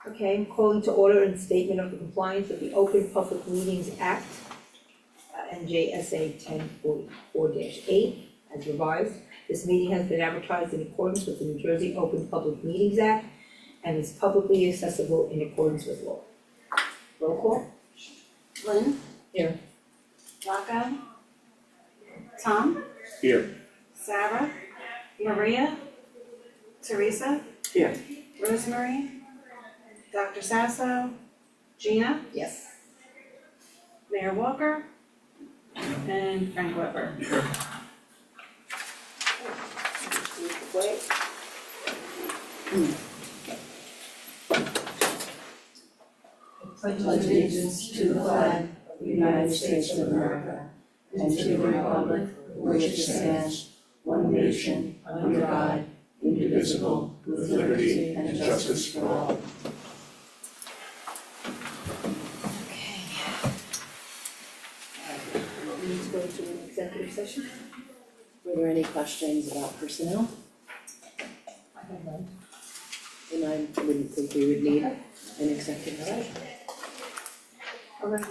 Okay, I'm calling to order and statement of the compliance with the Open Public Meetings Act, NJSA 1044-8, as revised. This meeting has been advertised in accordance with the New Jersey Open Public Meetings Act and is publicly accessible in accordance with law. Roll call. Lynn? Here. Rocco? Tom? Here. Sarah? Maria? Teresa? Here. Rosemary? Dr. Sasso? Gina? Yes. Mayor Walker? And Frank Weber. Wait. Pledge allegiance to the flag of the United States of America and to the republic for which it stands, one nation, under God, indivisible, with liberty and justice for all. Okay. We need to go to an executive session. Were there any questions about personnel? I have none. And I wouldn't think we would need an executive session. All right,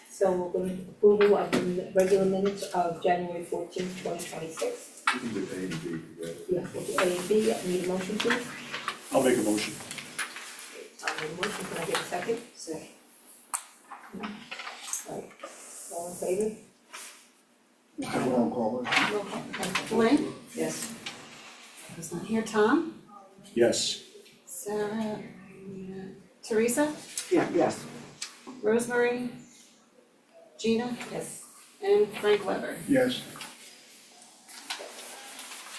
so we're going to approval of the regular minutes of January 14th, 2026. You can do A and B together. Yeah, we'll do A and B. Need a motion, please? I'll make a motion. I'll make a motion. Can I get a second? Second. All right, all in favor? Roll call. Roll call. Lynn? Yes. Who's not here? Tom? Yes. Sarah? Teresa? Yeah, yes. Rosemary? Gina? Yes. And Frank Weber. Yes.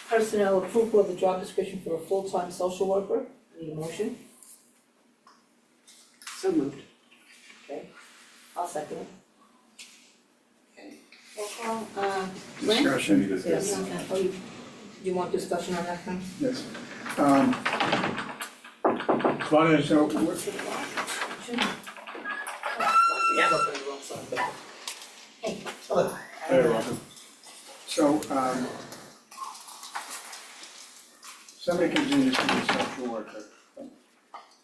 Personnel approval of the job description for a full-time social worker. Need a motion? So moved. Okay. I'll second it. Roll call, Lynn? Discussion. Yes. Oh, you want discussion on that thing? Yes. So, Hey. Hey, Robin. so, somebody comes in as a social worker.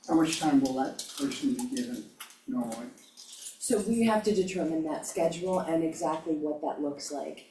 How much time will that person be given normally? So we have to determine that schedule and exactly what that looks like.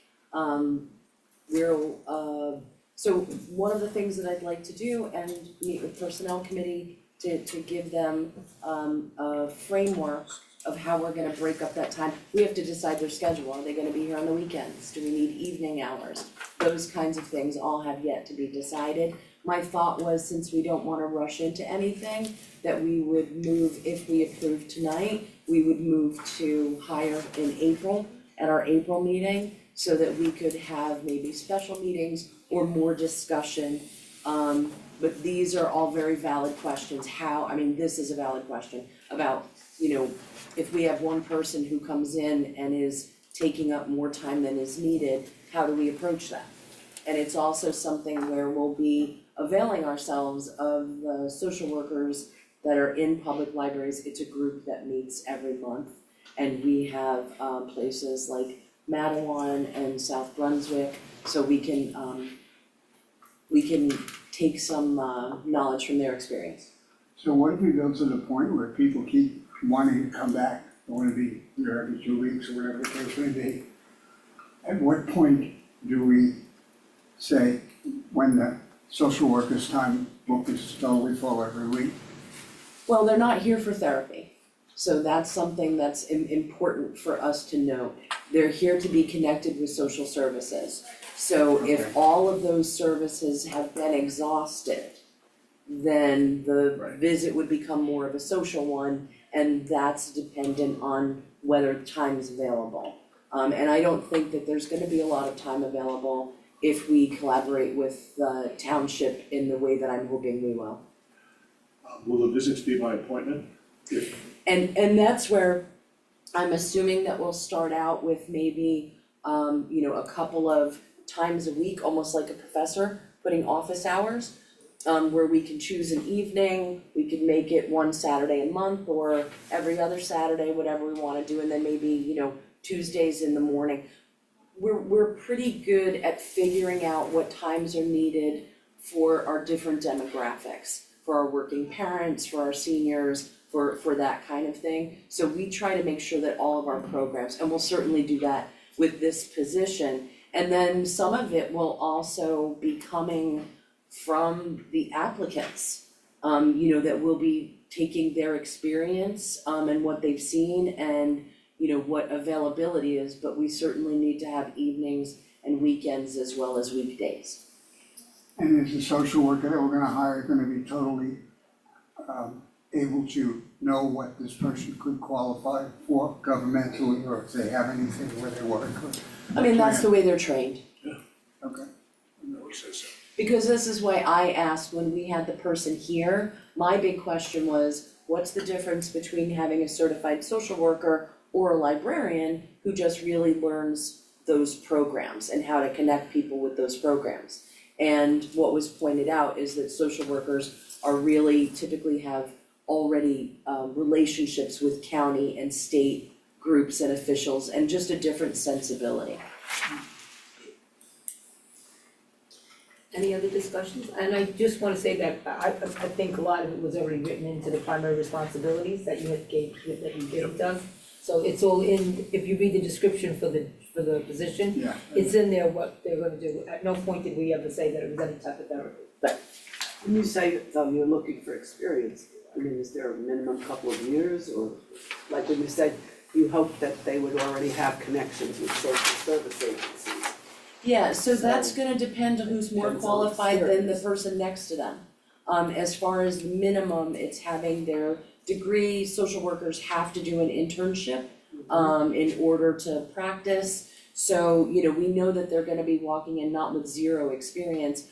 So one of the things that I'd like to do and meet with personnel committee to give them a framework of how we're gonna break up that time. We have to decide their schedule. Are they gonna be here on the weekends? Do we need evening hours? Those kinds of things all have yet to be decided. My thought was, since we don't wanna rush into anything, that we would move, if we approve tonight, we would move to hire in April, at our April meeting, so that we could have maybe special meetings or more discussion. But these are all very valid questions. This is a valid question about, if we have one person who comes in and is taking up more time than is needed, how do we approach that? And it's also something where we'll be availing ourselves of the social workers that are in public libraries. It's a group that meets every month. And we have places like Matawan and South Brunswick, so we can take some knowledge from their experience. So what if we go to the point where people keep wanting to come back, they wanna be here every 2 weeks or whatever the case may be? At what point do we say when the social worker's time book is totally full every week? Well, they're not here for therapy, so that's something that's important for us to note. They're here to be connected with social services. So if all of those services have been exhausted, then the Right. visit would become more of a social one, and that's dependent on whether time is available. And I don't think that there's gonna be a lot of time available if we collaborate with the township in the way that I'm hoping we will. Will the visits be by appointment? And that's where I'm assuming that we'll start out with maybe, a couple of times a week, almost like a professor, putting office hours, where we can choose an evening, we could make it one Saturday a month or every other Saturday, whatever we wanna do, and then maybe, Tuesdays in the morning. We're pretty good at figuring out what times are needed for our different demographics. For for our working parents, for our seniors, for that kind of thing. So we try to make sure that all of our programs, and we'll certainly do that with this position. And then some of it will also be coming from the applicants, that will be taking their experience, and what they've seen and, what availability is, but we certainly need to have evenings and weekends as well as weekdays. And is the social worker that we're gonna hire gonna be totally able to know what this person could qualify for governmentally, or if they have anything where they work, or? I mean, that's the way they're trained. Okay. No, he says so. Because this is why I asked when we had the person here, my big question was, what's the difference between having a certified social worker or a librarian who just really learns those programs and how to connect people with those programs? And what was pointed out is that social workers are really typically have already relationships with county and state groups and officials and just a different sensibility. Any other discussions? And I just wanna say that I think a lot of it was already written into the primary responsibilities that you gave to us. So it's all in, if you read the description for the position, Yeah. it's in there what they're gonna do. At no point did we ever say that it was any type of therapy. When you say though you're looking for experience, I mean, is there a minimum couple of years, or like when you said you hope that they would already have connections with social service agencies? Yeah, so that's So- gonna depend on who's more Depends on qualified than the experience. person next to them. As far as minimum, it's having their degree, social workers have to do an internship in order to practice. So, we know that they're gonna be walking in not with zero experience.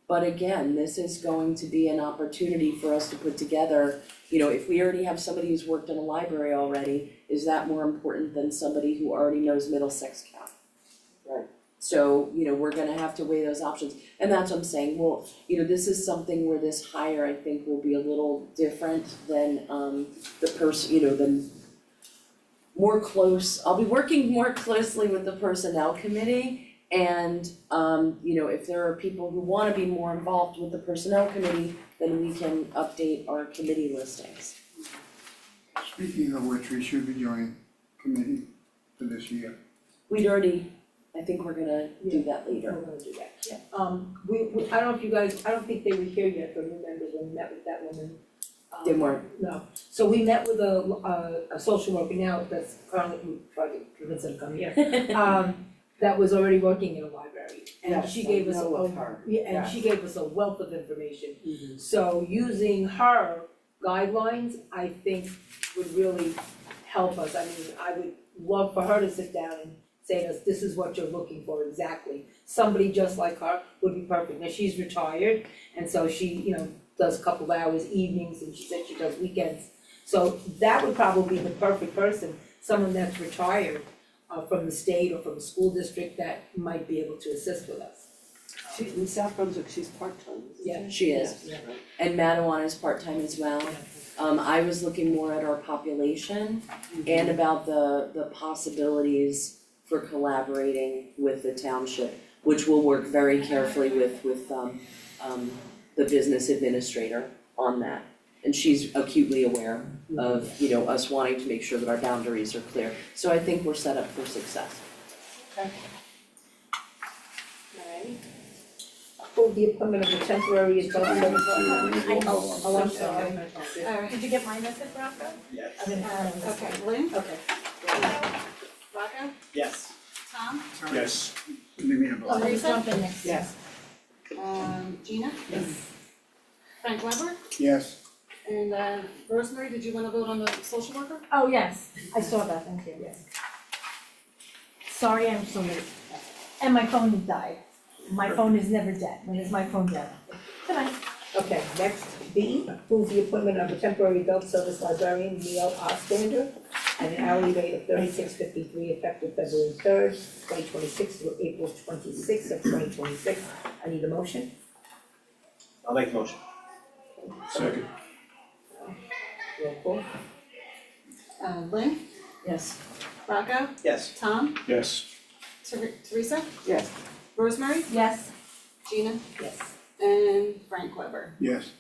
But again, this is going to be an opportunity for us to put together, if we already have somebody who's worked in a library already, is that more important than somebody who already knows Middlesex County? Right. So, we're gonna have to weigh those options, and that's what I'm saying, well, this is something where this hire, I think, will be a little different than the person, than I'll be working more closely with the personnel committee. And, if there are people who wanna be more involved with the personnel committee, then we can update our committee listings. Speaking of which, we should be doing committee for this year. I think we're gonna do that later. We're gonna do that. I don't know if you guys, I don't think they were here yet, but remember when we met with that woman? They weren't. No, so we met with a social worker now that's currently, we tried to convince her to come here. That was already working in a library, and Yes, she gave us I know of her. and she gave us a wealth of information. Mhm. So using her guidelines, I think would really help us. I mean, I would love for her to sit down and say to us, this is what you're looking for exactly. Somebody just like her would be perfect. Now, she's retired, and so she, does a couple of hours evenings, and she said she does weekends. So that would probably be the perfect person, someone that's retired from the state or from a school district that might be able to assist with us. She, in South Brunswick, she's part-time, isn't Yeah. She is. Yes, right. And Madawan is part-time as well. I was looking more at our population and about the possibilities for collaborating with the township, which we'll work very carefully with the business administrator on that. And she's acutely aware of, us wanting to make sure that our boundaries are clear. So I think we're set up for success. Alright. Approve the appointment of a temporary adult service. Oh, I'm sorry. Alright, Did you get my message, Rocco? Yes. I didn't have it. okay, Lynn, Okay. Rocco, Yes. Tom, Yes. Leave me alone. Oh, let's jump in next. Yes. Gina? Yes. Frank Weber, Yes, and Rosemary, did you wanna vote on the social worker? Oh, yes, I saw that, thank you. Yes. Sorry, I'm so late. And my phone died. My phone is never dead. When is my phone dead? Good night. Okay, next, B, approve the appointment of a temporary adult service librarian, Neil Ostrander, at an hourly rate of $36.53 effective February 3rd, 2026 through April 26th of 2026. I need a motion. I'll make the motion. Second. Roll call. Lynn, Yes. Rocco, Yes. Tom, Yes. Teresa, Yes. Rosemary, Yes, Gina, Yes. and Frank Weber. yes,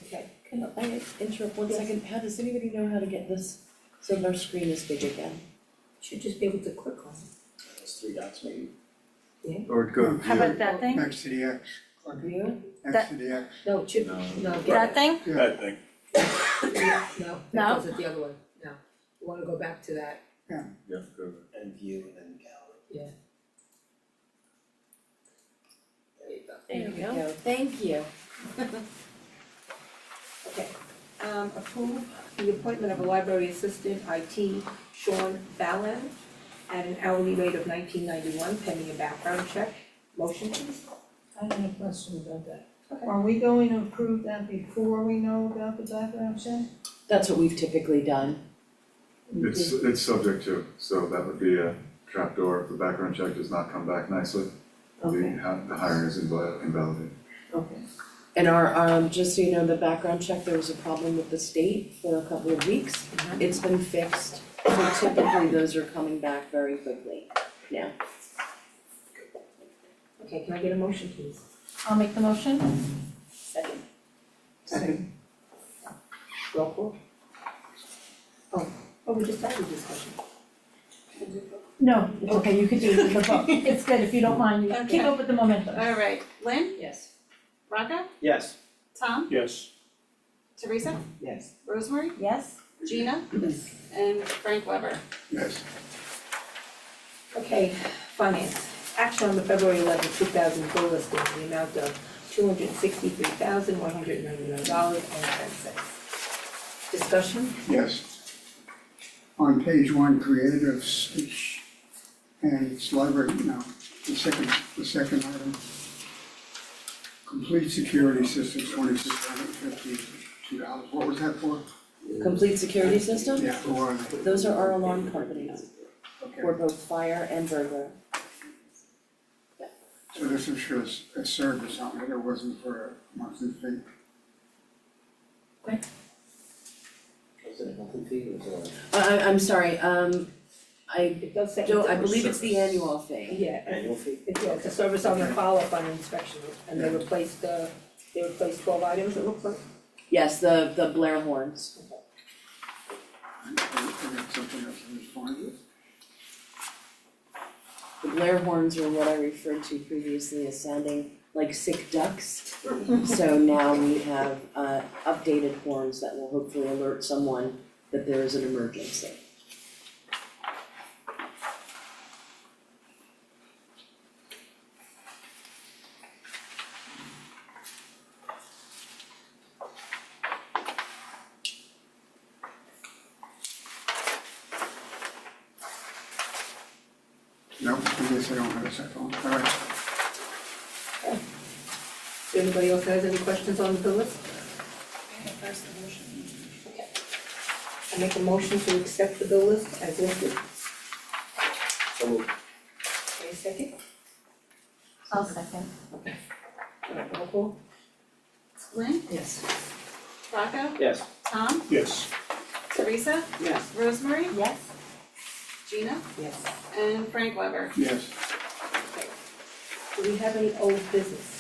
Okay, Can I interrupt 1 second? How does anybody know how to get this so that our screen is big again? should just be able to click on it. Those 3 dots maybe. Or go, How about that thing? Next to the X, View? next to the X. No, it should, No. no, That thing? that thing. yeah, no, No? that goes at the other one, no. You wanna go back to that, Yeah, go. And view and then gallery. yeah. There you go. There you go. Thank you. Okay, approve the appointment of a library assistant, IT, Sean Ballan, at an hourly rate of $19.91, pending a background check. Motion please? I have a question about that. Okay. Are we going to approve that before we know about the background check? That's what we've typically done. It's subject to, so that would be a trapdoor if the background check does not come back nicely. Okay, The hiring is invalidated. okay. And our, just so you know, the background check, there was a problem with the state for a couple of weeks. It's been fixed, so typically those are coming back very quickly now. Okay, can I get a motion please? I'll make the motion. Second. Second. Roll call? Oh, we just had a discussion. No, it's okay, you could do the vote. It's good if you don't mind, you keep up with the momentum. Alright, Lynn, Yes. Rocco, Yes. Tom, Yes. Teresa, Yes. Rosemary, Yes? Gina, and Frank Weber. Yes. Okay, finance. Action on the February 11th, 2000 bill listing in the amount of $263,199.10. Discussion? Yes. On page 1, creative speech and it's library, no, the second item. Complete security system, $2,652. What was that for? Complete security system? Yeah, who are they? Those are our alarm companies Okay, for both fire and burglar. so this is for a service on it, it wasn't for a monthly fee? Was it a monthly fee or was it I'm sorry, I It does say. don't, I believe it's the Service. annual fee. Yeah, an annual fee? it's a service on their follow-up on inspection, and they replaced 12 items, it looks like. Yes, the Blair horns. I got something else in this fine. The Blair horns are what I referred to previously as sounding like sick ducks. So now we have updated horns that will hopefully alert someone that there is an emergency. Nope, I guess I don't have a second one, all right. If anybody else has any questions on the bill list? Okay. I make a motion to accept the bill list as listed. So moved. Wait a second. I'll second. Roll call? Lynn, Yes. Rocco, Yes. Tom, Yes. Teresa, Yes. Rosemary, Yes? Gina, Yes. and Frank Weber. Yes, Okay. Do we have any old business?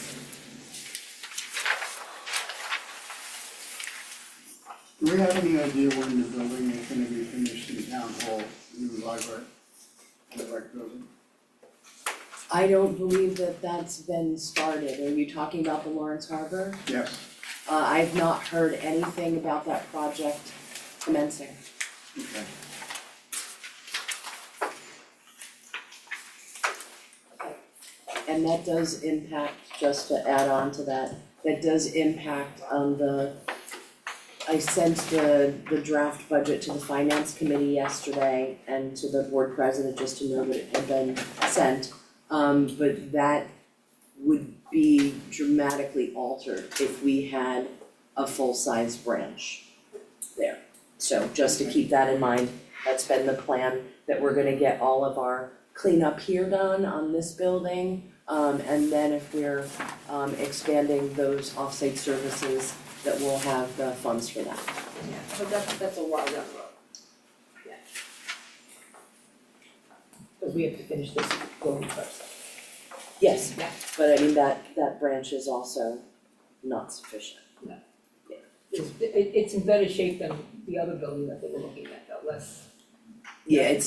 do we have any idea when the building is gonna be finished in town hall, new library? The rec building? I don't believe that that's been started. Are you talking about the Lawrence Harbor? Yes, I've not heard anything about that project commencing. okay. And that does impact, just to add on to that, that does impact on I sent the draft budget to the finance committee yesterday and to the board president just to know that it had been sent. But that would be dramatically altered if we had a full-size branch there. So just to keep that in mind, that's been the plan, that we're gonna get all of our cleanup here done on this building. And then if we're expanding those off-site services, that we'll have the funds for that. Yeah, but that's a while down the road. Yeah. Because we have to finish this building first. Yes, Yeah. but I mean, that branch is also not sufficient. it's in better shape than the other building that they were looking at, though, less. Yeah,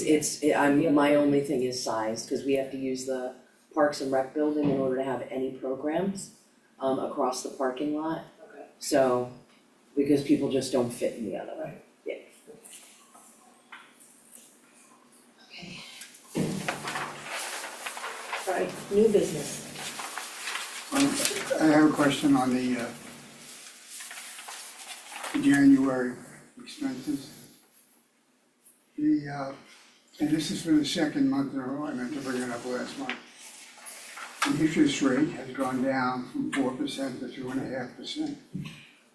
my only thing is size, cause we have to use the Parks and Rec building in order to have any programs across the parking lot. Okay. So, because people just don't fit in the other way. Okay. Alright, new business. I have a question on the January expenses. And this is for the second month in a row, I meant to bring it up last month. The interest rate has gone down from 4% to 2.5%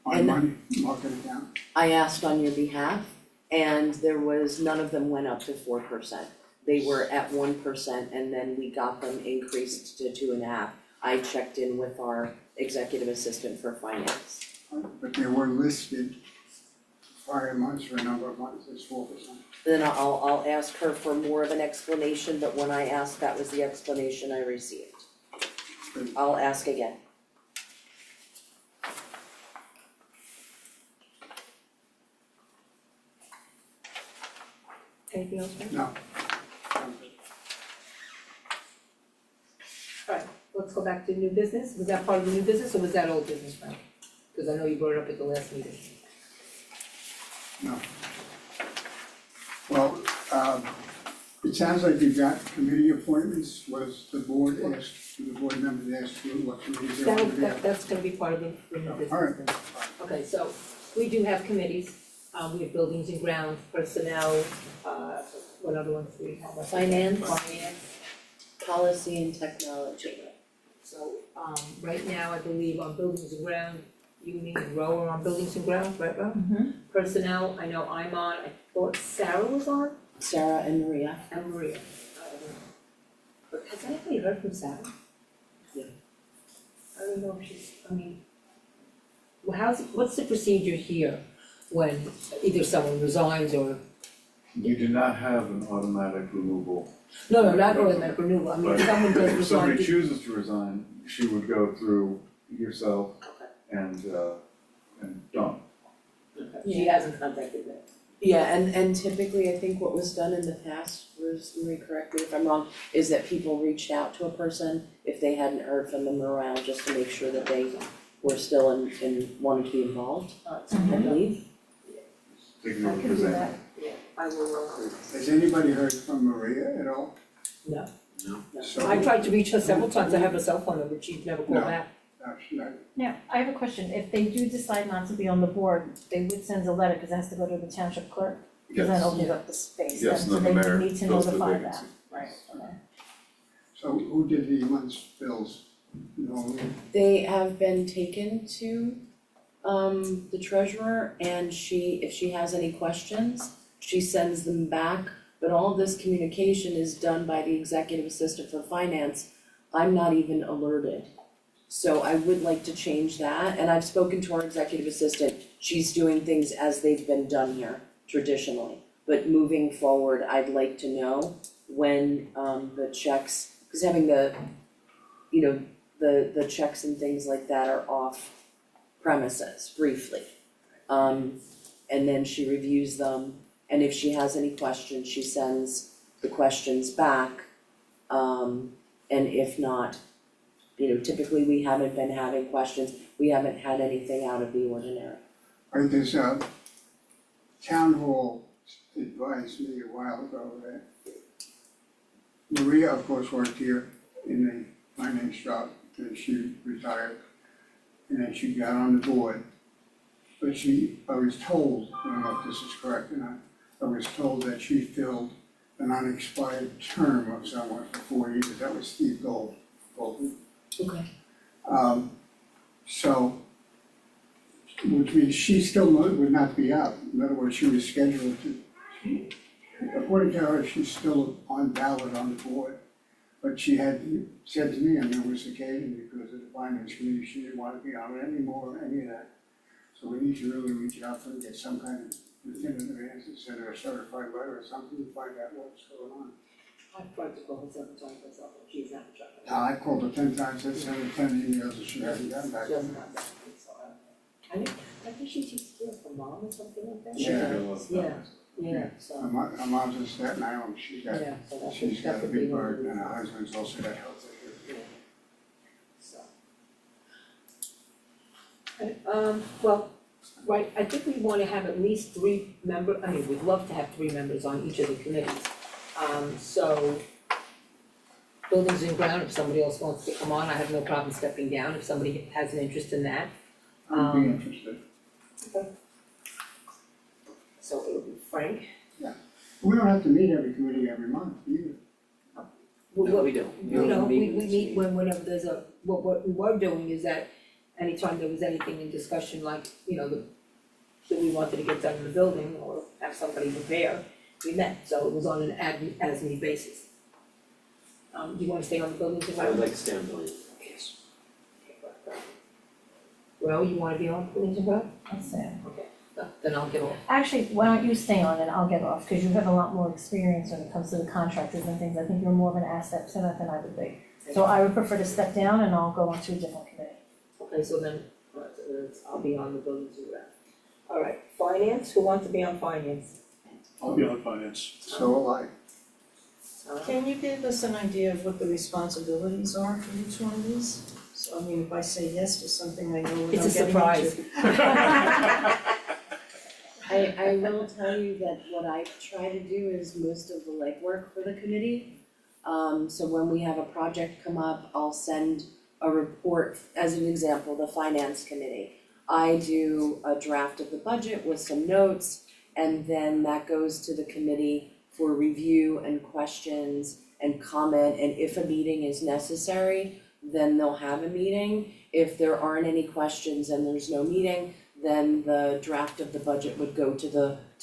on And- money market account. I asked on your behalf, and none of them went up to 4%. They were at 1%, and then we got them increased to 2.5%. I checked in with our executive assistant for finance. But they were listed prior months for a number of months as 4%. Then I'll ask her for more of an explanation, but when I asked, that was the explanation I received. I'll ask again. Anything else, Frank? No. Alright, let's go back to new business. Was that part of the new business or was that old business, Frank? Cause I know you brought it up at the last meeting. No. Well, it sounds like you've got committee appointments. Was the board asked, the board members asked you what committees they want to be on? That's gonna be part of the new business. Alright. Okay, so we do have committees. We have buildings and grounds, personnel, what other ones do we have? Finance. Finance. Policy and technology. So, right now, I believe on buildings and ground, you mean Row are on buildings and grounds, right, Row? Mm-hmm. Personnel, I know I'm on, I thought Sarah was on, Sarah and Maria. and Maria. But has anybody heard from Sarah? Yeah. I don't know if she's, I mean, well, what's the procedure here when either someone resigns or, You do not have an automatic removal. no, not automatic renewal, I mean, But if someone does if resign. somebody chooses to resign, she would go through yourself Okay. and Dawn. She hasn't contacted me. Yeah, and typically, I think what was done in the past, Rosemary, correct me if I'm wrong, is that people reached out to a person if they hadn't heard from them around, just to make sure that they were still and wanted to be involved, I believe. Take you I over can do presenting. that. Yeah, I will, Has anybody heard from Maria at all? no. So, I tried to reach her several times, I have her cell phone number, she'd never called No. back. she's not. Now, I have a question, if they do decide not to be on the board, they would send a letter, cause it has to go to the township clerk, cause then it opens up the space, Yes, then, so and then the they mayor need to fills the notify that, vacancy. right, okay. So who did the month's bills? No, They have been taken to the treasurer, and if she has any questions, she sends them back. But all of this communication is done by the executive assistant for finance. I'm not even alerted. So I would like to change that, and I've spoken to our executive assistant, she's doing things as they've been done here traditionally. But moving forward, I'd like to know when the checks, cause having the checks and things like that are off premises briefly. And then she reviews them, and if she has any questions, she sends the questions back. And if not, typically we haven't been having questions, we haven't had anything out of the ordinary. right, there's town hall advised me a while ago that Maria, of course, worked here in the finance job, and she retired. And then she got on the board. But I was told, I don't know if this is correct or not, I was told that she filled an unexpired term of someone for 4 years, that was Steve Golden. Okay. So, which means she still would not be out, in other words, she was scheduled to, according to her, she's still on ballot on the board. But she had said to me on numerous occasions, because of the finance committee, she didn't want to be on it anymore, any of that. So we need to really reach out to her and get some kind of definitive answer, send her a certified letter or something to find out what's going on. I've tried to call her several times myself, but she's not trying. Now, I called her 10 times, I sent her 10 emails, and she hasn't gotten back She to me. hasn't gotten back to me, so I don't know. I think she takes care of her mom or something like that. Yeah. Yeah, so, Her mom's in Staten Island, she's got so that's. She's got a that's big one. burden, and her husband's also got health issues. So. Well, right, I think we wanna have at least three we'd love to have three members on each of the committees. So buildings and ground, if somebody else wants to come on, I have no problem stepping down if somebody has an interest in that. I'd be interested. So it would be Frank. We don't have to meet every committee every month either. No, we don't. We meet whenever there's what we were doing is that anytime there was anything in discussion, like, that we wanted to get done in the building or have somebody prepare, we met, so it was on an as need basis. Do you wanna stay on the buildings and I would grounds? like to stay on building, yes. Well, you wanna be on buildings and grounds? I'll say. Then I'll get off. Actually, why don't you stay on and I'll get off, cause you have a lot more experience when it comes to the contractors and things, I think you're more of an asset to that than I would be. So I would prefer to step down and I'll go on to a different committee. Okay, so then, I'll be on the buildings and grounds. Alright, finance, who wants to be on finance? I'll be on finance. So will I. Can you give us an idea of what the responsibilities are for each one of these? So I mean, if I say yes to something, I know what I'm It's a getting into. surprise. I will tell you that what I try to do is most of the legwork for the committee. So when we have a project come up, I'll send a report, as an example, the finance committee. I do a draft of the budget with some notes, and then that goes to the committee for review and questions and comment, and if a meeting is necessary, then they'll have a meeting. If there aren't any questions and there's no meeting, then the draft of the budget would go to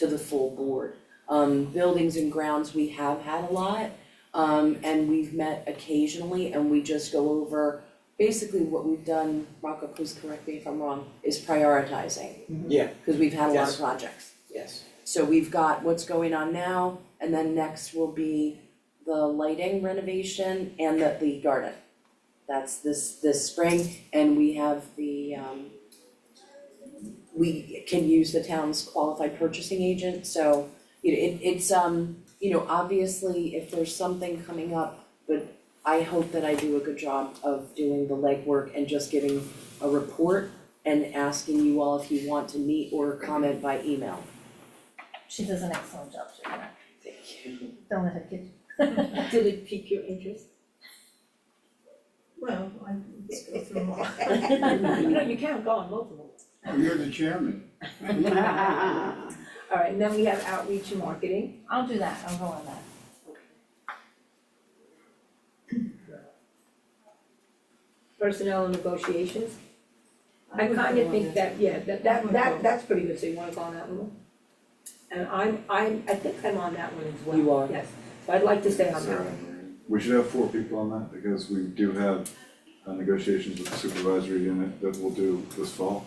the full board. Buildings and grounds, we have had a lot, and we've met occasionally, and we just go over basically what we've done, Rocco, please correct me if I'm wrong, is prioritizing, Yeah, because we've had a lot of Yes. projects. yes. So we've got what's going on now, and then next will be the lighting renovation and the garden. That's this spring, and we have we can use the town's qualified purchasing agent, so it's obviously if there's something coming up, but I hope that I do a good job of doing the legwork and just giving a report and asking you all if you want to meet or comment by email. She does an excellent job, she Thank you. don't let her kid. Did it pique your interest? Well, let's go through them all. You can't go on multiple. Oh, you're the chairman. Alright, and then we have outreach and marketing. I'll do that, I'll go on that. Personnel and negotiations. I would kinda go on think that. that's pretty good, so you wanna go on that one? And I think I'm on that one as well. You are. Yes, so I'd like to stay on that one. We should have 4 people on that because we do have negotiations with the supervisory unit that we'll do this fall.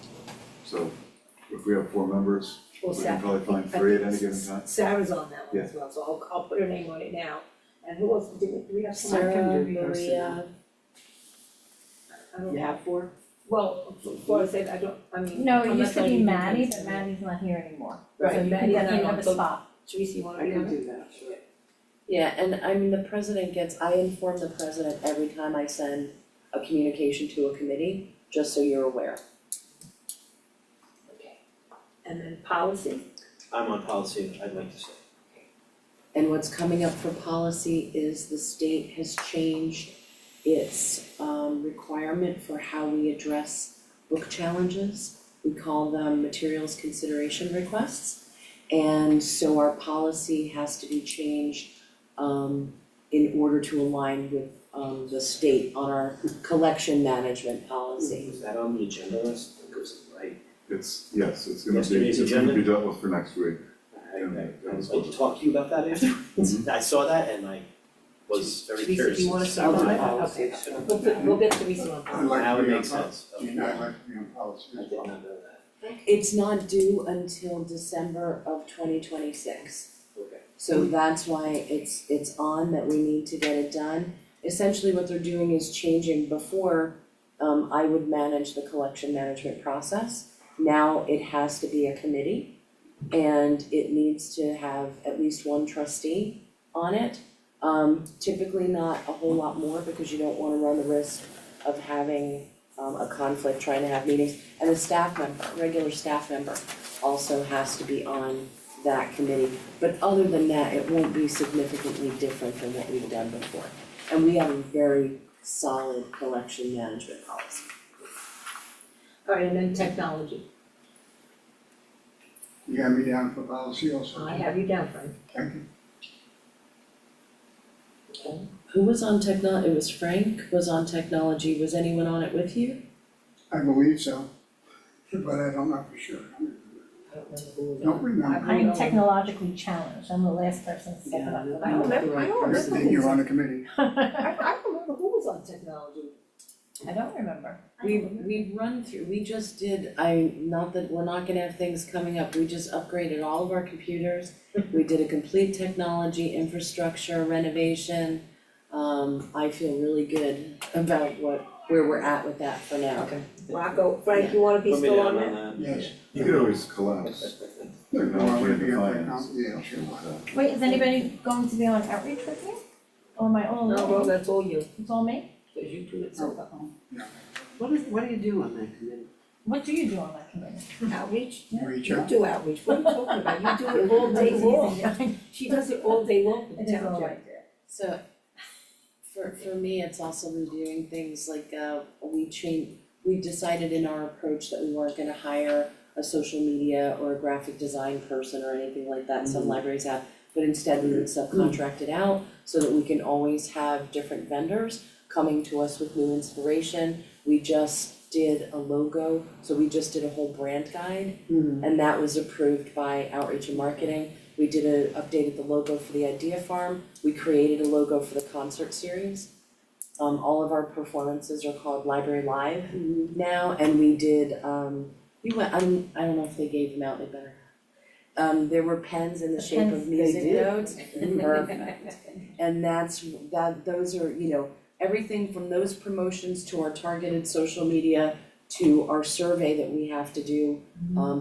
So if we have 4 members, Well, we can probably find 3 at any given time. Sarah's on that one as well, so I'll put her name on it now. And who else, do we have someone? Sarah, do Maria, personnel. I don't You know. have 4? Well, before I said, I mean. No, I'm it not used to telling be you Maddie, to- but Maddie's not here anymore. Right, So you can Maddie's not definitely on, have a so- spot. Teresa, you wanna I be on can it? do that, sure. yeah, and I mean, the president I inform the president every time I send a communication to a committee, just so you're aware. Okay. And then policy, I'm on policy, I'd like to say. And what's coming up for policy is the state has changed its requirement for how we address book challenges. We call them materials consideration requests. And so our policy has to be changed in order to align with the state on our collection management policy. Is that on the agenda list? Because, right, It's gonna be, Yesterday's it's gonna agenda? be dealt with for next week. I was going to talk to you about that afterwards. I saw that and I was very Teresa, curious. do you wanna as to start how on the that? policy Okay. is set up. we'll get Teresa on I'd policy. like Now to it be on makes policy. sense. Gina, I'd like to be on policy I as did well. not know that. It's not due until December of 2026. Okay. So that's why it's on that we need to get it done. Essentially what they're doing is changing before I would manage the collection management process. Now it has to be a committee and it needs to have at least one trustee on it. Typically not a whole lot more because you don't wanna run the risk of having a conflict trying to have meetings. And a staff member, regular staff member also has to be on that committee. But other than that, it won't be significantly different than what we've done before. And we have a very solid collection management policy. Alright, and then technology. You got me down for policy also? I have you down, Frank. Thank you. Okay. Who was on it was Frank was on technology, was anyone on it with you? I believe so, but I don't know for sure. I don't remember who was on. Don't remember. I'm technologically challenged, I'm the last person to step it up. I don't remember, I don't remember Then who you're was on on, the committee. I don't remember who was on technology. I don't remember. We've run through, we just did, not that we're not gonna have things coming up, we just upgraded all of our computers. We did a complete technology infrastructure renovation. I feel really good about where we're at with that for now. Okay. Rocco, Frank, you wanna be Put me still down on on that? that. Yes. You could always collapse technology and finance. Yeah, sure. Wait, is anybody going to be on outreach with me? Or am I all alone? No, bro, that's all you, It's all me? cause you do it so well. What do you do on that committee? What do you do on that committee? Outreach? Reach You out. do outreach, what are you talking about? You do it all day long. It She does it all day long for the is all township. right there. So for me, it's also reviewing things like we decided in our approach that we weren't gonna hire a social media or a graphic design person or anything like that, some libraries have, but instead we would subcontract it out so that we can always have different vendors coming to us with new inspiration. We just did a logo, so we just did a whole brand guide, and that was approved by Outreach and Marketing. We updated the logo for the Idea Farm, we created a logo for the concert series. All of our performances are called Library Live now, and we did, I don't know if they gave them out, they better not. There were pens in the shape of Pens, music they did? notes, perfect. And those are, everything from those promotions to our targeted social media to our survey that we have to do,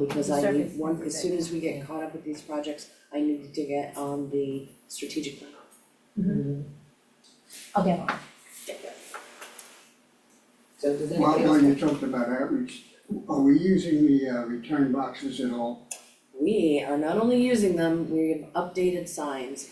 because The I survey's need one, every as day. soon as we get caught up with these projects, I need to get on the strategic plan. I'll get on. So does While anybody else? you talked about outreach, are we using the return boxes at all? We are not only using them, we have updated signs.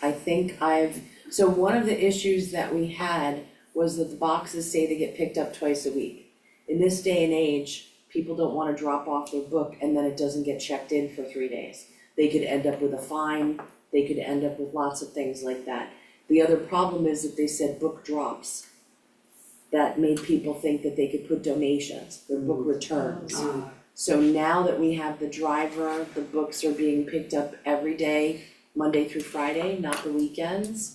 So one of the issues that we had was that the boxes say they get picked up twice a week. In this day and age, people don't wanna drop off their book and then it doesn't get checked in for 3 days. They could end up with a fine, they could end up with lots of things like that. The other problem is that they said book drops. That made people think that they could put donations, their book returns. So now that we have the driver, the books are being picked up every day, Monday through Friday, not the weekends.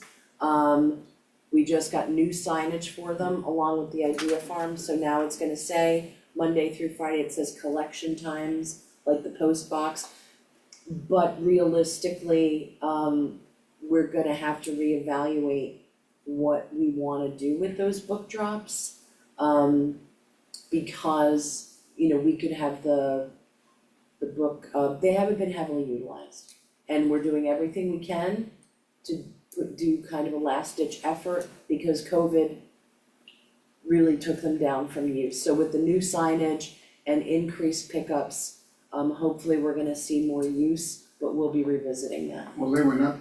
We just got new signage for them along with the Idea Farm, so now it's gonna say Monday through Friday, it says collection times, like the post box. But realistically, we're gonna have to reevaluate what we wanna do with those book drops. Because, we could have the book, they haven't been heavily utilized. And we're doing everything we can to do kind of a last ditch effort because COVID really took them down from use. So with the new signage and increased pickups, hopefully we're gonna see more use, but we'll be revisiting that. Well, they went up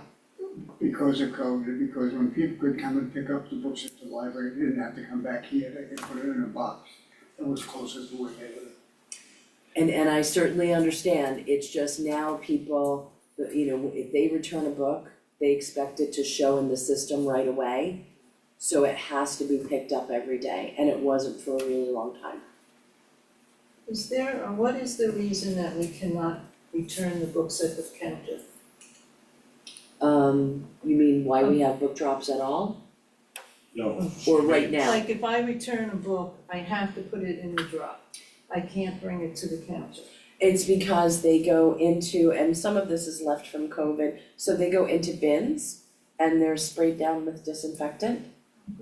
because of COVID, because when people could come and pick up the books at the library, they didn't have to come back here, they could put it in a box. That was closest to what they lived. And I certainly understand, it's just now people, if they return a book, they expect it to show in the system right away. So it has to be picked up every day, and it wasn't for a really long time. What is the reason that we cannot return the books at the counter? You mean why we have book drops at all, No. or right now? Like if I return a book, I have to put it in the drop. I can't bring it to the counter. It's because they go into, and some of this is left from COVID, so they go into bins and they're sprayed down with disinfectant.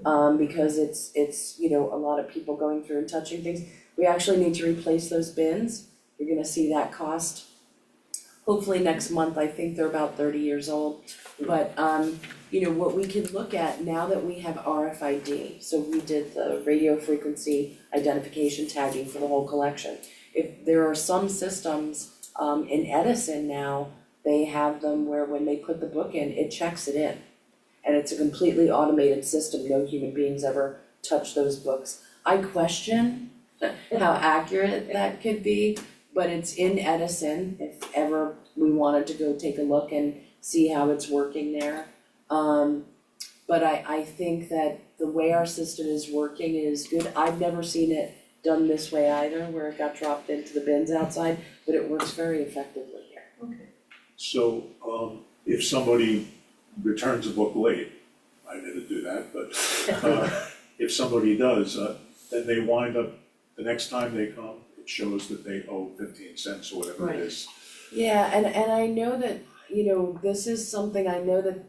Because it's a lot of people going through and touching things. We actually need to replace those bins you're gonna see that cost. Hopefully next month, I think they're about 30 years old, but you know, what we can look at now that we have RFID, so we did the radio frequency identification tagging for the whole collection. If there are some systems in Edison now, they have them where when they put the book in, it checks it in. And it's a completely automated system, no human beings ever touch those books. I question how accurate that could be, but it's in Edison, if ever we wanted to go take a look and see how it's working there. But I think that the way our system is working is good. I've never seen it done this way either, where it got dropped into the bins outside, but it works very effectively here. So, if somebody returns a book late, I didn't do that, but, if somebody does, then they wind up, the next time they come, it shows that they owe 15 cents or whatever it is. Yeah, and I know that, you know, this is something I know that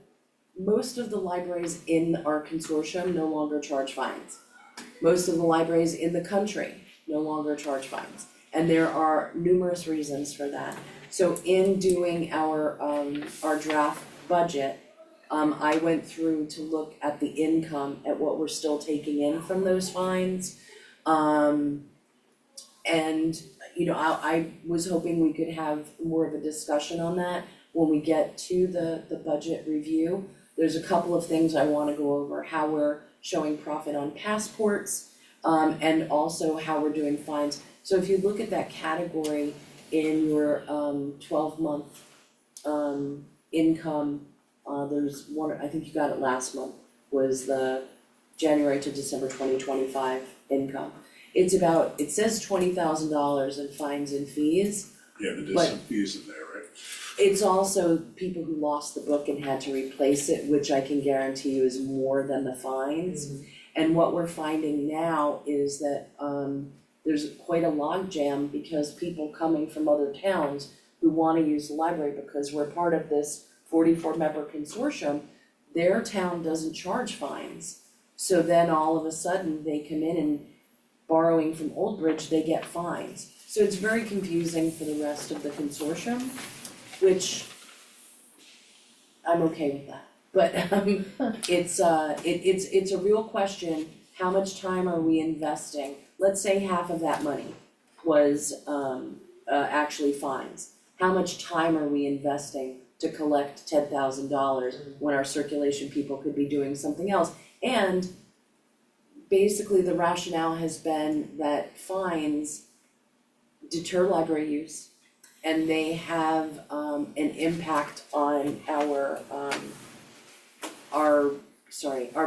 most of the libraries in our consortium no longer charge fines. Most of the libraries in the country no longer charge fines, and there are numerous reasons for that. So in doing our draft budget, I went through to look at the income, at what we're still taking in from those fines. And, you know, I was hoping we could have more of a discussion on that when we get to the budget review. There's a couple of things I wanna go over, how we're showing profit on passports, and also how we're doing fines. So if you look at that category in your 12-month income, there's one, I think you got it last month, was the January to December 2025 income. It's about, it says $20,000 in fines and fees. Yeah, but But- there's some fees in there, right? It's also people who lost the book and had to replace it, which I can guarantee you is more than the fines. And what we're finding now is that there's quite a logjam because people coming from other towns who wanna use the library because we're part of this 44-member consortium, their town doesn't charge fines. So then all of a sudden, they come in and borrowing from Old Bridge, they get fines. So it's very confusing for the rest of the consortium, which I'm okay with that. But it's a real question, how much time are we investing? Let's say half of that money was actually fines. How much time are we investing to collect $10,000 when our circulation people could be doing something else? And basically the rationale has been that fines deter library use and they have an impact on our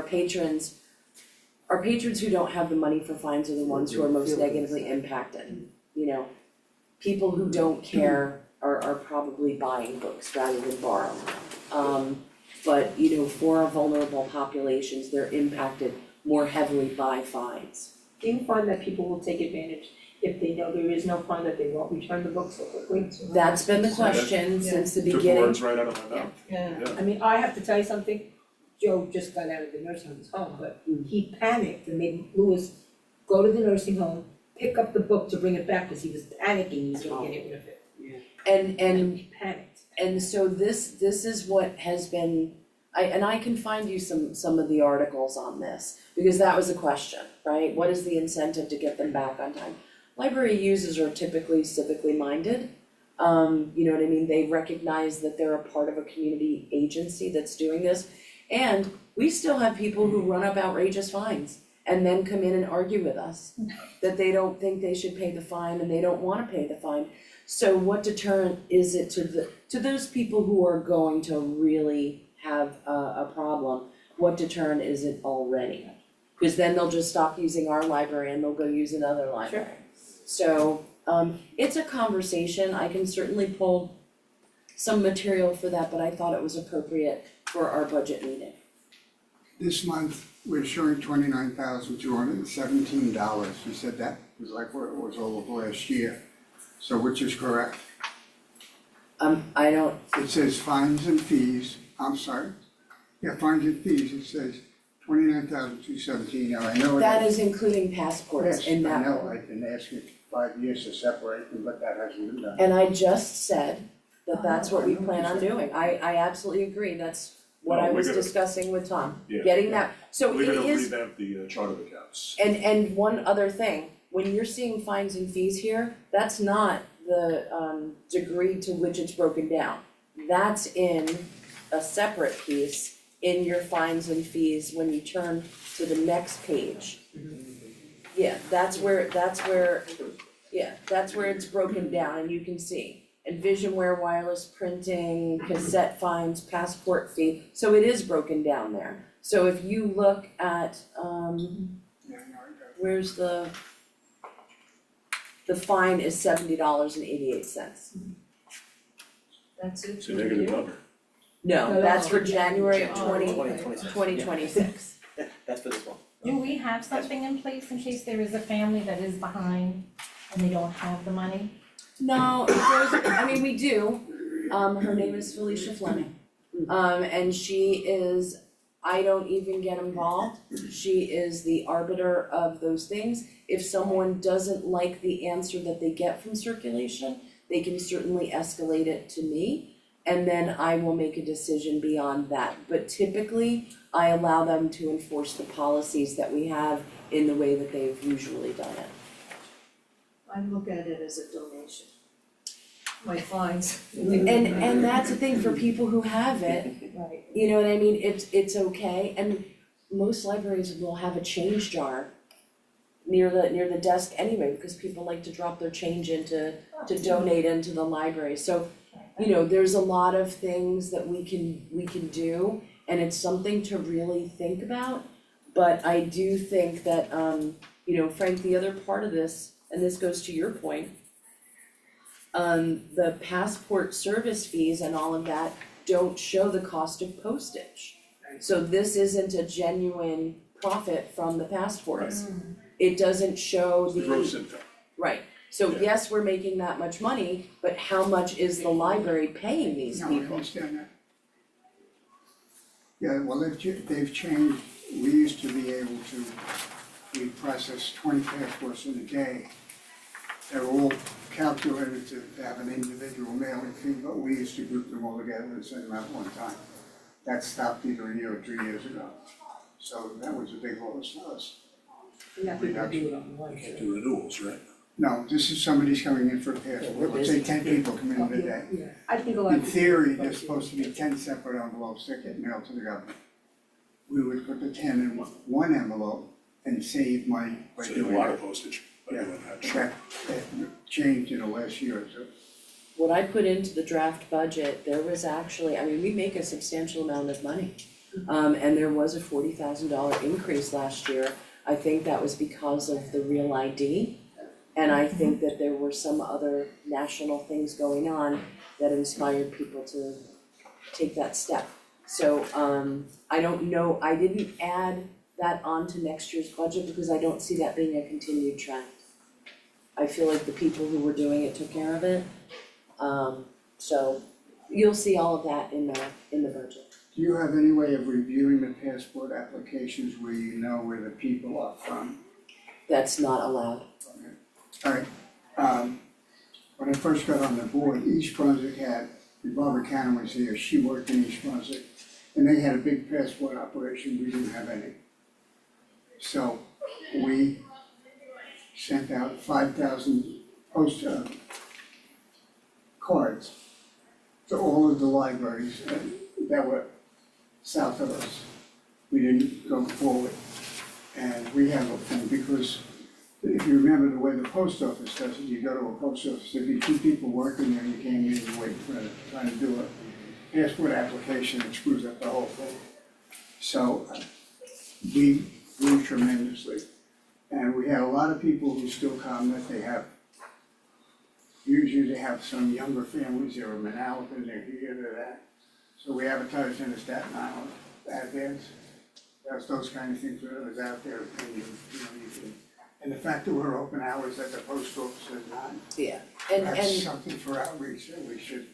patrons. Our patrons who don't have the money for fines are the ones who are most negatively impacted, you know. People who don't care are probably buying books rather than borrowing. But you know, for our vulnerable populations, they're impacted more heavily by fines. Do you find that people will take advantage if they know there is no fine, that they won't return the book so quickly? That's been the question since the Took the beginning. words right out of my mouth. Yeah. Yeah. I mean, I have to tell you something, Joe just got out of the nursing home, he's home, but he panicked and made Louis go to the nursing home, pick up the book to bring it back, cause he was panicking, he was gonna get rid of it. And He panicked. And so this is what has been, I can find you some of the articles on this, because that was a question, right? What is the incentive to get them back on time? Library users are typically civically minded. You know what I mean? They recognize that they're a part of a community agency that's doing this. And we still have people who run up outrageous fines and then come in and argue with us that they don't think they should pay the fine and they don't wanna pay the fine. So what deterrent is it to those people who are going to really have a problem, what deterrent is it already? Cause then they'll just stop using our library and they'll go use another library. So it's a conversation, I can certainly pull some material for that, but I thought it was appropriate for our budget meeting. This month, we're showing $29,217. You said that was like what it was all of last year. So which is correct? I don't, It says fines and fees, I'm sorry. Yeah, fines and fees, it says $29,217. Now, I know it. that is including passports Yes, in that. I know, I didn't ask you 5 years to separate them, but that hasn't been done. And I just said that that's what we I know plan what on you said. doing. I absolutely agree. That's what No, I we're was gonna- discussing with Tom. Yeah. Getting that, so We're it gonna is. revamp the chart of accounts. And one other thing, when you're seeing fines and fees here, that's not the degree to which it's broken down. That's in a separate piece in your fines and fees when you turn to the next page. Yeah, that's where it's broken down and you can see. And Visionware, wireless printing, cassette fines, passport fee, so it is broken down there. So if you look at Yeah, I know, I got it. where's the fine is $70.88. That's it. It's a negative number. No, that's for January of Oh, okay. 2026. That's for this one. Do we have something in place in case there is a family that is behind and they don't have the money? No, we do. Her name is Felicia Fleming. And she is, I don't even get involved. She is the arbiter of those things. If someone doesn't like the answer that they get from circulation, they can certainly escalate it to me. And then I will make a decision beyond that. But typically, I allow them to enforce the policies that we have in the way that they've usually done it. I look at it as a donation. My fines. And that's the thing for people who have it, Right. you know what I mean, it's okay, and most libraries will have a change jar near the desk anyway, because people like to drop their change into, to donate into the library, so, you know, there's a lot of things that we can do, and it's something to really think about, but I do think that, you know, Frank, the other part of this, and this goes to your point, the passport service fees and all of that don't show the cost of postage. So this isn't a genuine profit from the passports. It doesn't show It's the gross income. right, so Yeah. yes, we're making that much money, but how much is the library paying these No, I people? understand that. Yeah, well, they've changed, we used to be able to, we process 20 passports in a day. They're all calculated to have an individual mailing fee, but we used to group them all together and send them out one time. That stopped either a year or 2 years ago. So that was a big loss to us. You have to do it online. You can't do renewals, right? No, this is somebody's coming in for a passport, let's say 10 people come in a day. Yeah, I think a lot In of. theory, there's supposed to be 10 separate envelopes that get mailed to the government. We would put the 10 in one envelope and save money by So doing a lot that. of postage by Yeah, doing that. that changed in the last year or two. What I put into the draft budget, there was actually, we make a substantial amount of money. And there was a $40,000 increase last year. I think that was because of the Real ID. And I think that there were some other national things going on that inspired people to take that step. So, I don't know, I didn't add that onto next year's budget because I don't see that being a continued trend. I feel like the people who were doing it took care of it. So you'll see all of that in the budget. Do you have any way of reviewing the passport applications where you know where the people are from? That's not allowed. Alright, when I first got on the board, East Brunswick had, Barbara Cannon was here, she worked in East Brunswick, and they had a big passport operation, we didn't have any. So, we sent out 5,000 cards to all of the libraries that were south of us. We didn't go forward, and we have a thing, because if you remember the way the post office does it, you go to a post office, there'd be 2 people working there, you came in and wait for it, trying to do a passport application, it screws up the whole thing. So, we grew tremendously, and we had a lot of people who still come that they have, usually they have some younger families, they're in Manalapan, they're here, they're that. So we advertised in the Staten Island advance, that's those kind of things that was out there, and you can, and the fact that we're open hours at the post office at 9, Yeah, that's and something for outreach that we should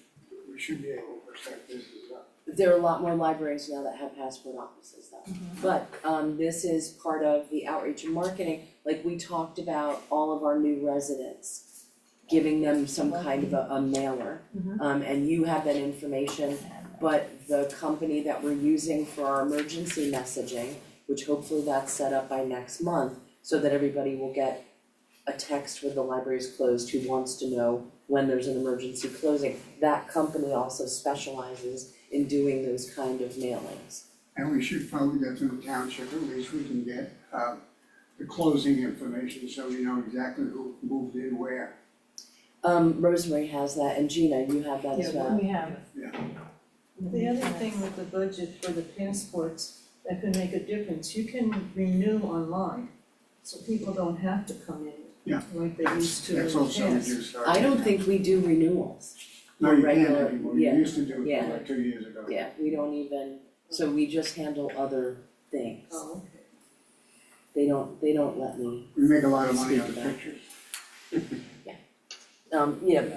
be able to push that business up. there are a lot more libraries now that have passport offices though. But this is part of the outreach and marketing, like we talked about all of our new residents, giving them some kind of a mailer. And you have that information, but the company that we're using for our emergency messaging, which hopefully that's set up by next month, so that everybody will get a text when the library is closed who wants to know when there's an emergency closing. That company also specializes in doing those kind of mailings. And we should probably go through the township, at least we can get, the closing information, so we know exactly who moved in where. Rosemary has that, and Gina, you have that as well. We have. The other thing with the budget for the passports that could make a difference, you can renew online, so people don't have to come in. Yeah. Like they used to in the That's also past. reduced our. I don't think we do renewals. No, you can't regular- anymore, you yeah, used to do it yeah. like 2 years ago. Yeah, we don't even, so we just handle other things. Oh, okay. They don't let me, We make a lot of money Speak on the to that. pictures.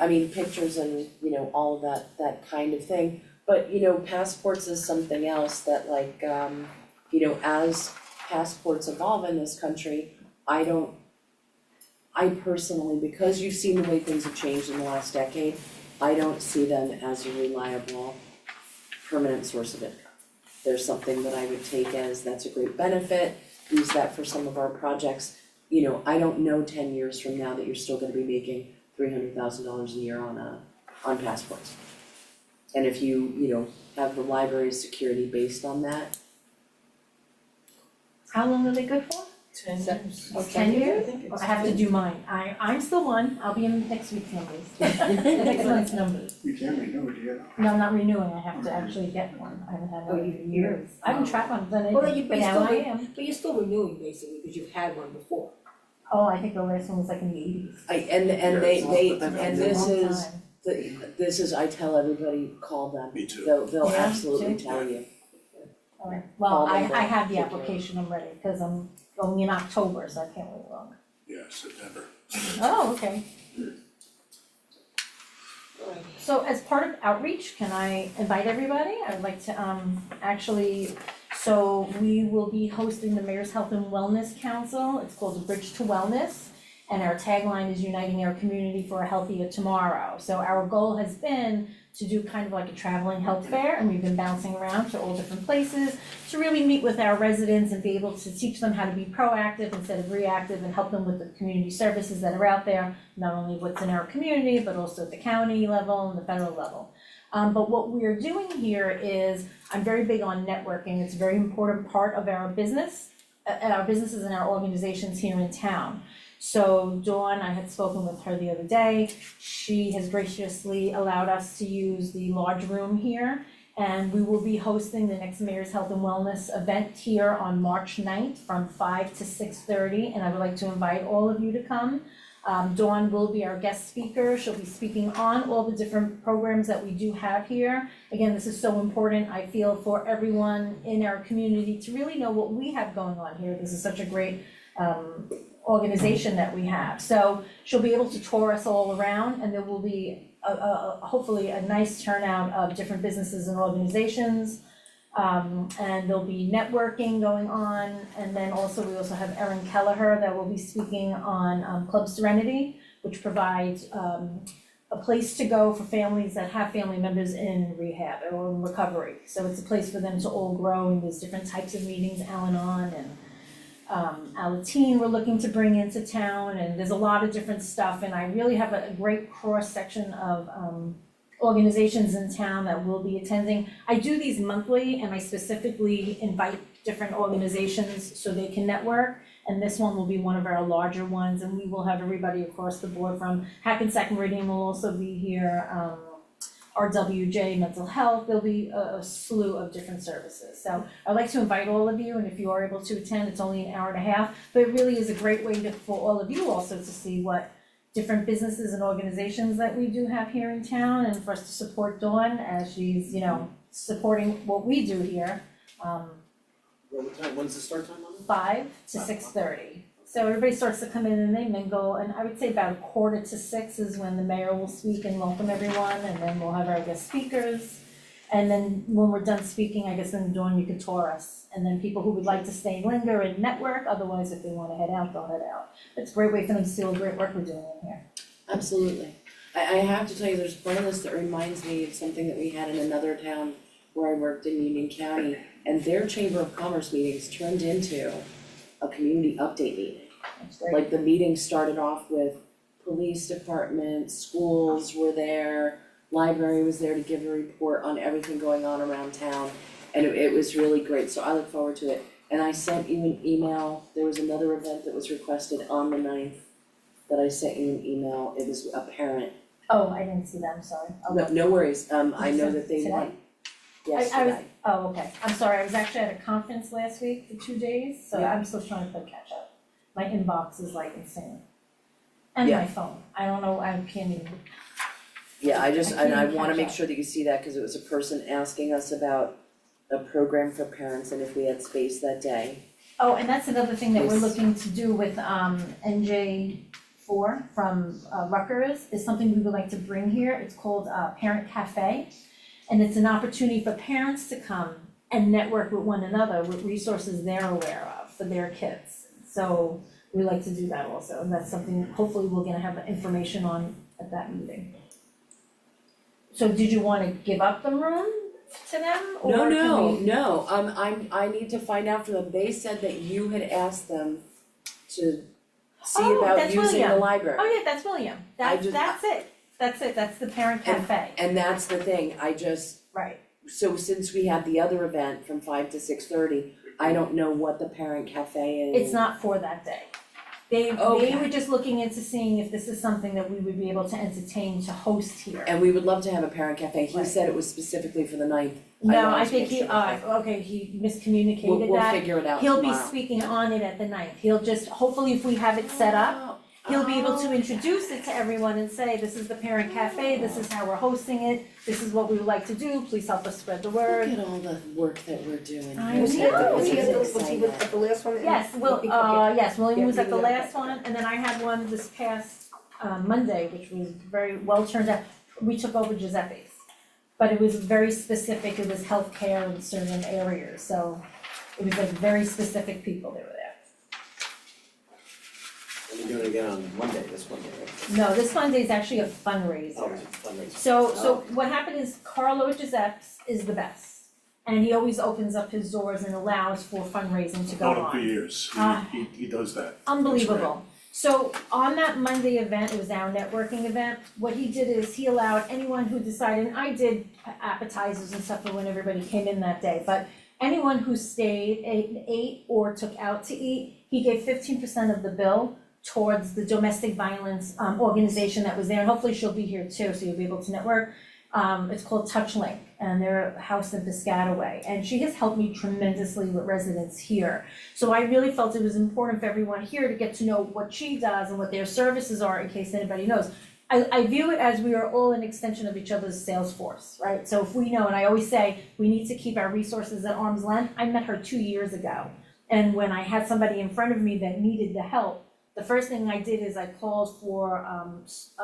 I mean, pictures and, all of that kind of thing. But, passports is something else that like, as passports evolve in this country, I personally, because you've seen the way things have changed in the last decade, I don't see them as a reliable, permanent source of income. There's something that I would take as, that's a great benefit, use that for some of our projects. I don't know 10 years from now that you're still gonna be making $300,000 a year on passports. And if you have the library's security based on that, How long are they good for? 10 years. 10 years? I think it's I have to do mine. I'm still one. I'll be in next week's numbers. Next month's numbers. You can't renew it, you know. No, I'm not renewing. I have to actually get one. I haven't had one in years. I haven't tried one, done Well, anything, but but you now I still- am. But you're still renewing basically, because you've had one before. Oh, I think the last one was like in the 80s. and this is, I tell everybody, call them. Me too. They'll Yeah, absolutely too. tell you. All right. Well, Call I them, have the take care of it. application. I'm ready because I'm going in October, so I can't wait long. Yeah, September. Oh, okay. So as part of outreach, can I invite everybody? I'd like to actually, so we will be hosting the Mayor's Health and Wellness Council. It's called the Bridge to Wellness. And our tagline is uniting our community for a healthier tomorrow. So our goal has been to do kind of like a traveling health fair, and we've been bouncing around to all different places to really meet with our residents and be able to teach them how to be proactive instead of reactive and help them with the community services that are out there, not only what's in our community, but also at the county level and the federal level. But what we're doing here is, I'm very big on networking. It's a very important part of our business, our businesses and our organizations here in town. So Dawn, I had spoken with her the other day. She has graciously allowed us to use the large room here. And we will be hosting the next Mayor's Health and Wellness event here on March 9th from 5 to 6:30. And I would like to invite all of you to come. Dawn will be our guest speaker. She'll be speaking on all the different programs that we do have here. Again, this is so important, I feel, for everyone in our community to really know what we have going on here. This is such a great organization that we have. So she'll be able to tour us all around, and there will be hopefully a nice turnout of different businesses and organizations. And there'll be networking going on, and then also we also have Erin Kelleher that will be speaking on Club Serenity, which provides a place to go for families that have family members in rehab or in recovery. So it's a place for them to all grow, and there's different types of meetings, Al-Anon and Alateen we're looking to bring into town, and there's a lot of different stuff, and I really have a great cross-section of organizations in town that will be attending. I do these monthly, and I specifically invite different organizations so they can network, and this one will be one of our larger ones, and we will have everybody across the board from Hackensack Meridian will also be here, RWJ Mental Health, there'll be a slew of different services. So I'd like to invite all of you, and if you are able to attend, it's only an hour and a half, but it really is a great way for all of you also to see what different businesses and organizations that we do have here in town, and for us to support Dawn as she's, supporting what we do here, What time, when's the start time on it? 5 to 6:30. So everybody starts to come in and they mingle, and I would say about 5:45 is when the mayor will speak and welcome everyone, and then we'll have our guest speakers. And then when we're done speaking, I guess then Dawn, you can tour us. And then people who would like to stay, linger and network, otherwise if they wanna head out, they'll head out. It's a great way for them to see all the great work we're doing in here. Absolutely. I have to tell you, there's part of this that reminds me of something that we had in another town where I worked in Union County, and their Chamber of Commerce meetings turned into a community update meeting. It's great. Like the meeting started off with police department, schools were there, library was there to give a report on everything going on around town. And it was really great, so I look forward to it. And I sent you an email, there was another event that was requested on the 9th that I sent you an email, it was a parent. Oh, I didn't see that, I'm sorry. I'll No, look. no worries, I know that they Today? want. Yes, I was, today. oh, okay, I'm sorry, I was actually at a conference last week for 2 days, so Yeah. I'm still trying to play catch up. My inbox is like insane. And Yeah. my phone, I don't know, I can't even, Yeah, I can't wanna catch make up. sure that you see that, cause it was a person asking us about a program for parents and if we had space that day. oh, and that's another thing that we're Yes. looking to do with NJ4 from Rutgers, is something we would like to bring here, it's called Parent Cafe. And it's an opportunity for parents to come and network with one another with resources they're aware of for their kids. So we like to do that also, and that's something hopefully we're gonna have information on at that meeting. So did you wanna give up the room to them, or can we? No, I need to find out from them, they said that you had asked them to see Oh, about that's using the William. library. Oh yeah, that's William, that's it, that's the Parent Cafe, And that's the thing, right. so since we had the other event from 5 to 6:30, I don't know what the parent cafe is. It's not for that day. They Okay. were just looking into seeing if this is something that we would be able to entertain to host here. And we would love to have a parent cafe, he Right. said it was specifically for the 9th. No, wanted I to think make he, sure, okay, he miscommunicated We'll that. figure it out He'll be tomorrow. speaking on it at the 9th. He'll just, hopefully if we have it set up, he'll be able to introduce it to everyone and say, this is the Parent Cafe, this is how we're hosting it, this is what we would like to do, please help us spread the word. Look at all the work that we're doing. I Was he know. at the, It's was he with at the last one? Yes, Okay. yes, William Yeah, was at the yeah, last okay. one, and then I had one this past Monday, which was very well turned out. We took over Giuseppe's, but it was very specific, it was healthcare in certain areas, so it was like very specific people that were there. And you're doing it again on Monday, this Monday, right? No, this Monday is actually a Oh, fundraiser. it's a fundraiser. So what happened is Carlo at Giuseppe's is the best, and he always opens up his doors and allows for fundraising to go Known him for on. years, Ah. he does that. Unbelievable. So on that Monday event, it was our networking event, what he did is he allowed anyone who decided, and I did appetizers and stuff for when everybody came in that day, but anyone who stayed, ate or took out to eat, he gave 15% of the bill towards the domestic violence organization that was there, and hopefully she'll be here too, so you'll be able to network. It's called TouchLink, and they're housed in Piscataway, and she has helped me tremendously with residents here. So I really felt it was important for everyone here to get to know what she does and what their services are, in case anybody knows. I view it as we are all an extension of each other's sales force, right? So if we know, and I always say, we need to keep our resources at arm's length. I met her 2 years ago, and when I had somebody in front of me that needed the help, the first thing I did is I called for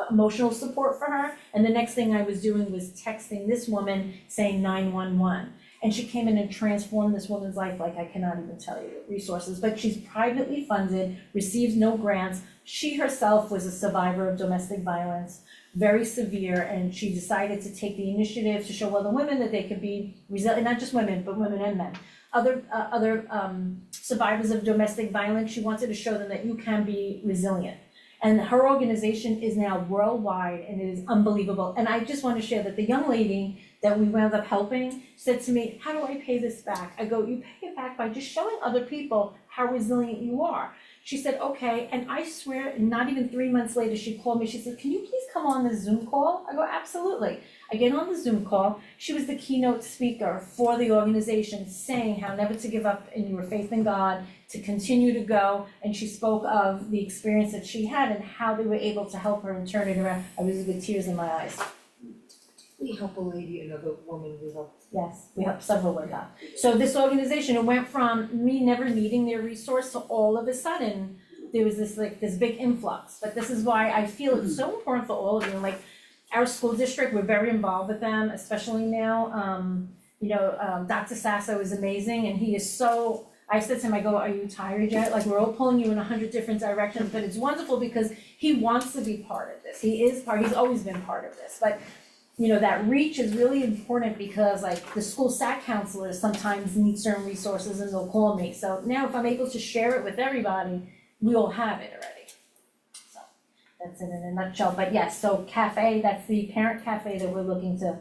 emotional support for her, and the next thing I was doing was texting this woman saying 911. And she came in and transformed this woman's life like I cannot even tell you, resources. But she's privately funded, receives no grants. She herself was a survivor of domestic violence, very severe, and she decided to take the initiative to show other women that they could be resilient, not just women, but women and men. Other survivors of domestic violence, she wanted to show them that you can be resilient. And her organization is now worldwide, and it is unbelievable. And I just want to share that the young lady that we wound up helping said to me, how do I pay this back? I go, you pay it back by just showing other people how resilient you are. She said, okay, and I swear, not even 3 months later, she called me, she said, can you please come on the Zoom call? I go, absolutely. I get on the Zoom call, she was the keynote speaker for the organization, saying how never to give up in your faith in God, to continue to go, and she spoke of the experience that she had and how they were able to help her and turn it around. I was with tears in my eyes. We help a lady, another woman we helped. Yes, we helped several with that. So this organization, it went from me never needing their resource to all of a sudden, there was this big influx. But this is why I feel it's so important for all of you, like, our school district, we're very involved with them, especially now. Dr. Sasso is amazing and he is so, I said to him, I go, are you tired yet? Like, we're all pulling you in 100 different directions, but it's wonderful because he wants to be part of this. He's always been part of this, but that reach is really important because like the school SAC counselors sometimes need certain resources and they'll call me. So now if I'm able to share it with everybody, we all have it already. So that's it in a nutshell, but yes, so cafe, that's the parent cafe that we're looking to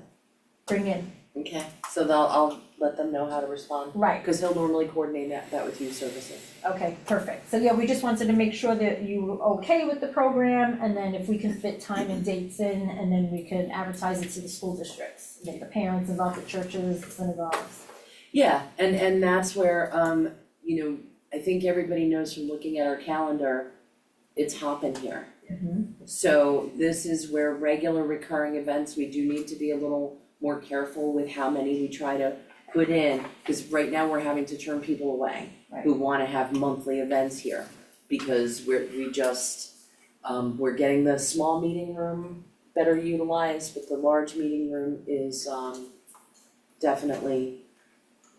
bring in. Okay, so I'll let them know how to respond, Right, cause he'll normally coordinate that with youth services. okay, perfect. So yeah, we just wanted to make sure that you were okay with the program and then if we can fit time and dates in and then we could advertise it to the school districts, get the parents involved, the churches, the synagogues. Yeah, and that's where, I think everybody knows from looking at our calendar, it's hopping here. So this is where regular recurring events, we do need to be a little more careful with how many we try to put in, cause right now we're having to turn people away who wanna have monthly events here. Because we're getting the small meeting room better utilized, but the large meeting room is definitely,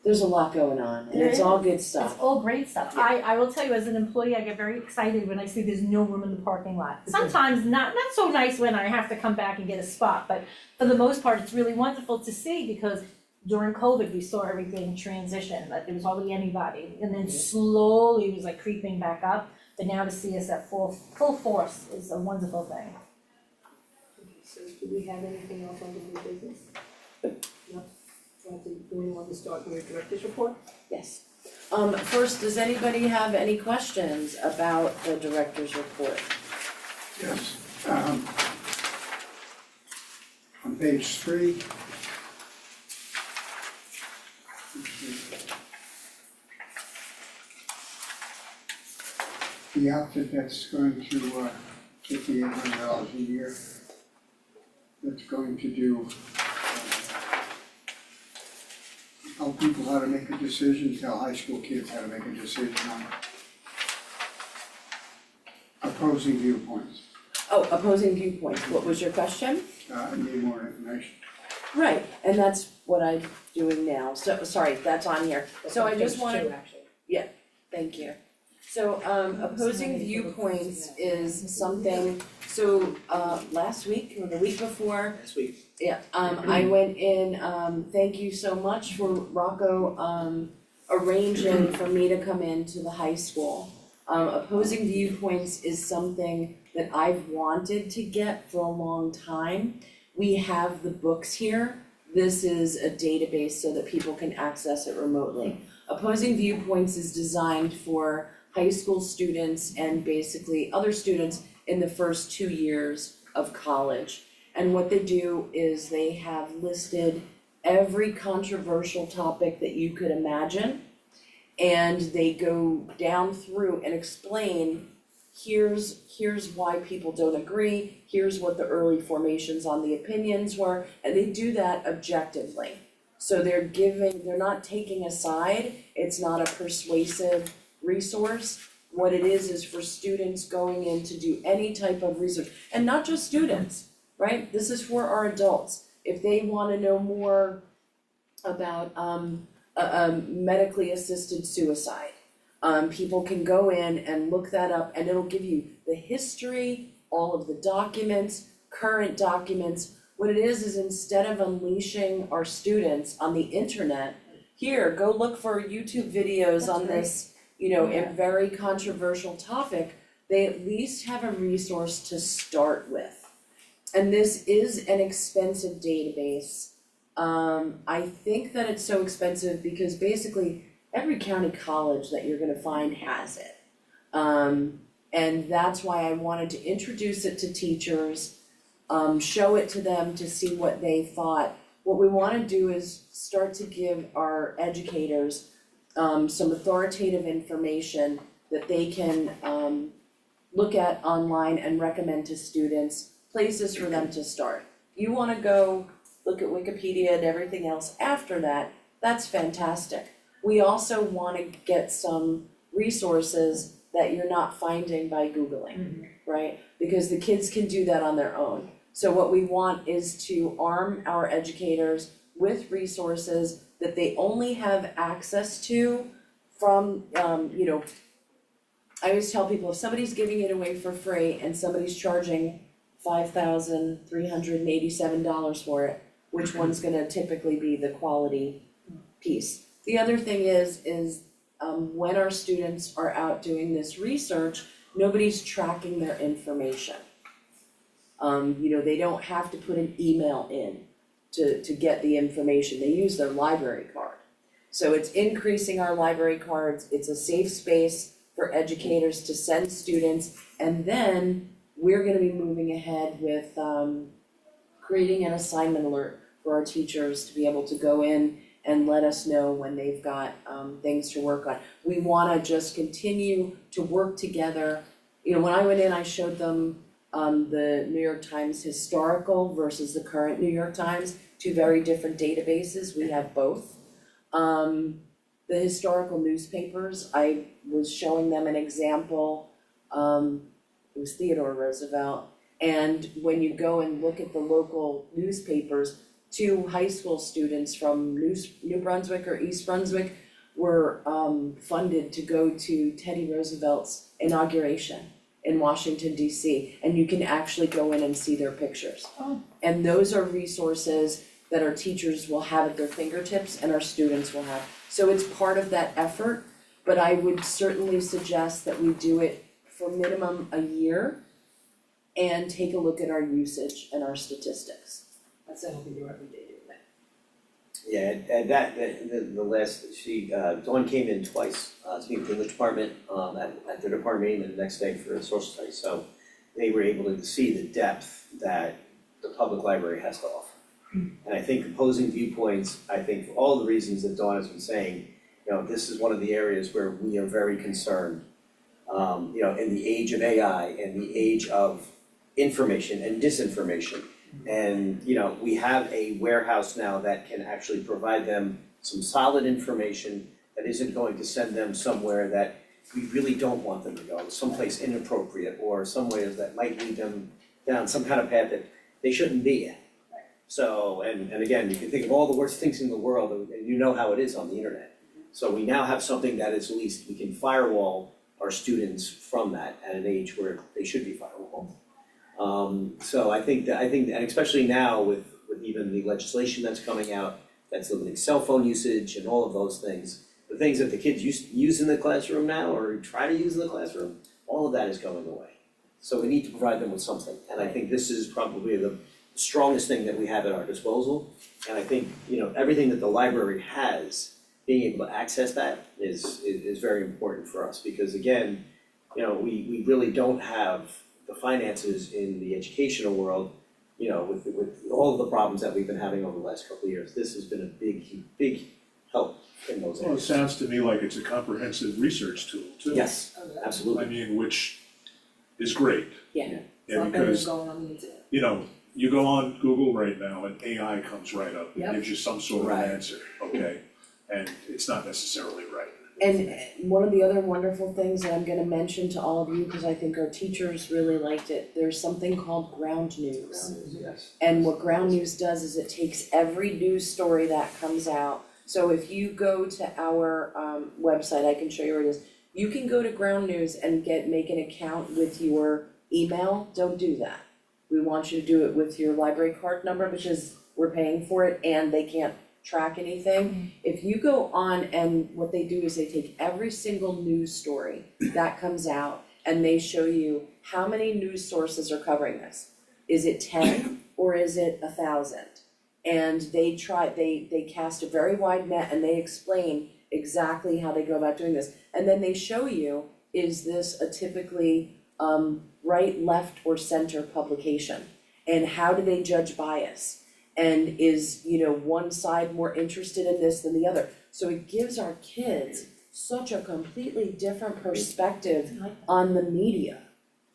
there's a lot going on, and it's all good stuff. It's all great stuff. I will tell you, as an employee, I get very excited when I see there's no room in the parking lot. Sometimes not so nice when I have to come back and get a spot, but for the most part, it's really wonderful to see because during COVID, we saw everything transition, like there was hardly anybody. And then slowly it was like creeping back up, but now to see us at full force is a wonderful thing. So do we have anything else on the new business? No? Do we want to start with your director's report? Yes. First, does anybody have any questions about the director's report? Yes. On page 3. The outfit that's going to $5,800 a year, that's going to do help people how to make a decision, tell high school kids how to make a decision on opposing viewpoints. Oh, opposing viewpoints, what was your question? I need more information. Right, and that's what I'm doing now, so, sorry, that's on here, so I just wanted, Page 2, actually. thank you. So, opposing viewpoints is something, so, last week or the week before, This week. I went in, thank you so much for Rocco, arranging for me to come into the high school. Opposing viewpoints is something that I've wanted to get for a long time. We have the books here. This is a database so that people can access it remotely. Opposing viewpoints is designed for high school students and basically other students in the first 2 years of college. And what they do is they have listed every controversial topic that you could imagine. And they go down through and explain, here's why people don't agree, here's what the early formations on the opinions were, and they do that objectively. So they're not taking a side, it's not a persuasive resource. What it is for students going in to do any type of research, and not just students, right? This is for our adults. If they wanna know more about medically assisted suicide, people can go in and look that up and it'll give you the history, all of the documents, current documents. What it is instead of unleashing our students on the internet, here, go look for YouTube videos on this, a very controversial topic, they at least have a resource to start with. And this is an expensive database. I think that it's so expensive because basically every county college that you're gonna find has it. And that's why I wanted to introduce it to teachers, show it to them to see what they thought. What we wanna do is start to give our educators some authoritative information that they can look at online and recommend to students, places for them to start. You wanna go look at Wikipedia and everything else after that, that's fantastic. We also wanna get some resources that you're not finding by Googling, right? Because the kids can do that on their own. So what we want is to arm our educators with resources that they only have access to from, I always tell people, if somebody's giving it away for free and somebody's charging $5,387 for it, which one's gonna typically be the quality piece? The other thing is when our students are out doing this research, nobody's tracking their information. They don't have to put an email in to get the information, they use their library card. So it's increasing our library cards, it's a safe space for educators to send students, and then we're gonna be moving ahead with creating an assignment alert for our teachers to be able to go in and let us know when they've got things to work on. We wanna just continue to work together. When I went in, I showed them the New York Times historical versus the current New York Times, two very different databases, we have both. The historical newspapers, I was showing them an example, it was Theodore Roosevelt. And when you go and look at the local newspapers, two high school students from New Brunswick or East Brunswick were funded to go to Teddy Roosevelt's inauguration in Washington DC, and you can actually go in and see their pictures. Oh. And those are resources that our teachers will have at their fingertips and our students will have. So it's part of that effort, but I would certainly suggest that we do it for minimum a year and take a look at our usage and our statistics. That's something we do every day, doing that. Yeah, and the last, Dawn came in twice, to meet with the English department, at their department meeting, and the next day for a social studies, so they were able to see the depth that the public library has to offer. And I think opposing viewpoints, I think for all the reasons that Dawn has been saying, this is one of the areas where we are very concerned. In the age of AI and the age of information and disinformation. And, we have a warehouse now that can actually provide them some solid information that isn't going to send them somewhere that we really don't want them to go, someplace inappropriate or somewhere that might lead them down some kind of path that they shouldn't be in. So, and again, you can think of all the worst things in the world, and you know how it is on the internet. So we now have something that is at least we can firewall our students from that at an age where they should be firewalled. So I think, and especially now with even the legislation that's coming out, that's limiting cell phone usage and all of those things, the things that the kids use in the classroom now or try to use in the classroom, all of that is going away. So we need to provide them with something, and I think this is probably the strongest thing that we have at our disposal. And I think, everything that the library has, being able to access that is very important for us, because again, we really don't have the finances in the educational world, with all of the problems that we've been having over the last couple of years. This has been a big help in those Well, it areas. sounds to me like it's a comprehensive research tool too. Yes, absolutely. I mean, which is great. Yeah. And because, going on the internet. you go on Google right now and AI comes right up, Yep. and gives you some sort of Right. answer, okay? And it's not necessarily right. And one of the other wonderful things that I'm gonna mention to all of you, because I think our teachers really liked it, there's something called ground news. Yes. And what ground news does is it takes every news story that comes out. So if you go to our website, I can show you where it is. You can go to ground news and make an account with your email. Don't do that. We want you to do it with your library card number because we're paying for it and they can't track anything. If you go on, and what they do is they take every single news story that comes out and they show you how many news sources are covering this. Is it 10 or is it 1,000? And they cast a very wide net and they explain exactly how they go about doing this. And then they show you, is this a typically right, left, or center publication? And how do they judge bias? And is, one side more interested in this than the other? So it gives our kids such a completely different perspective on the media.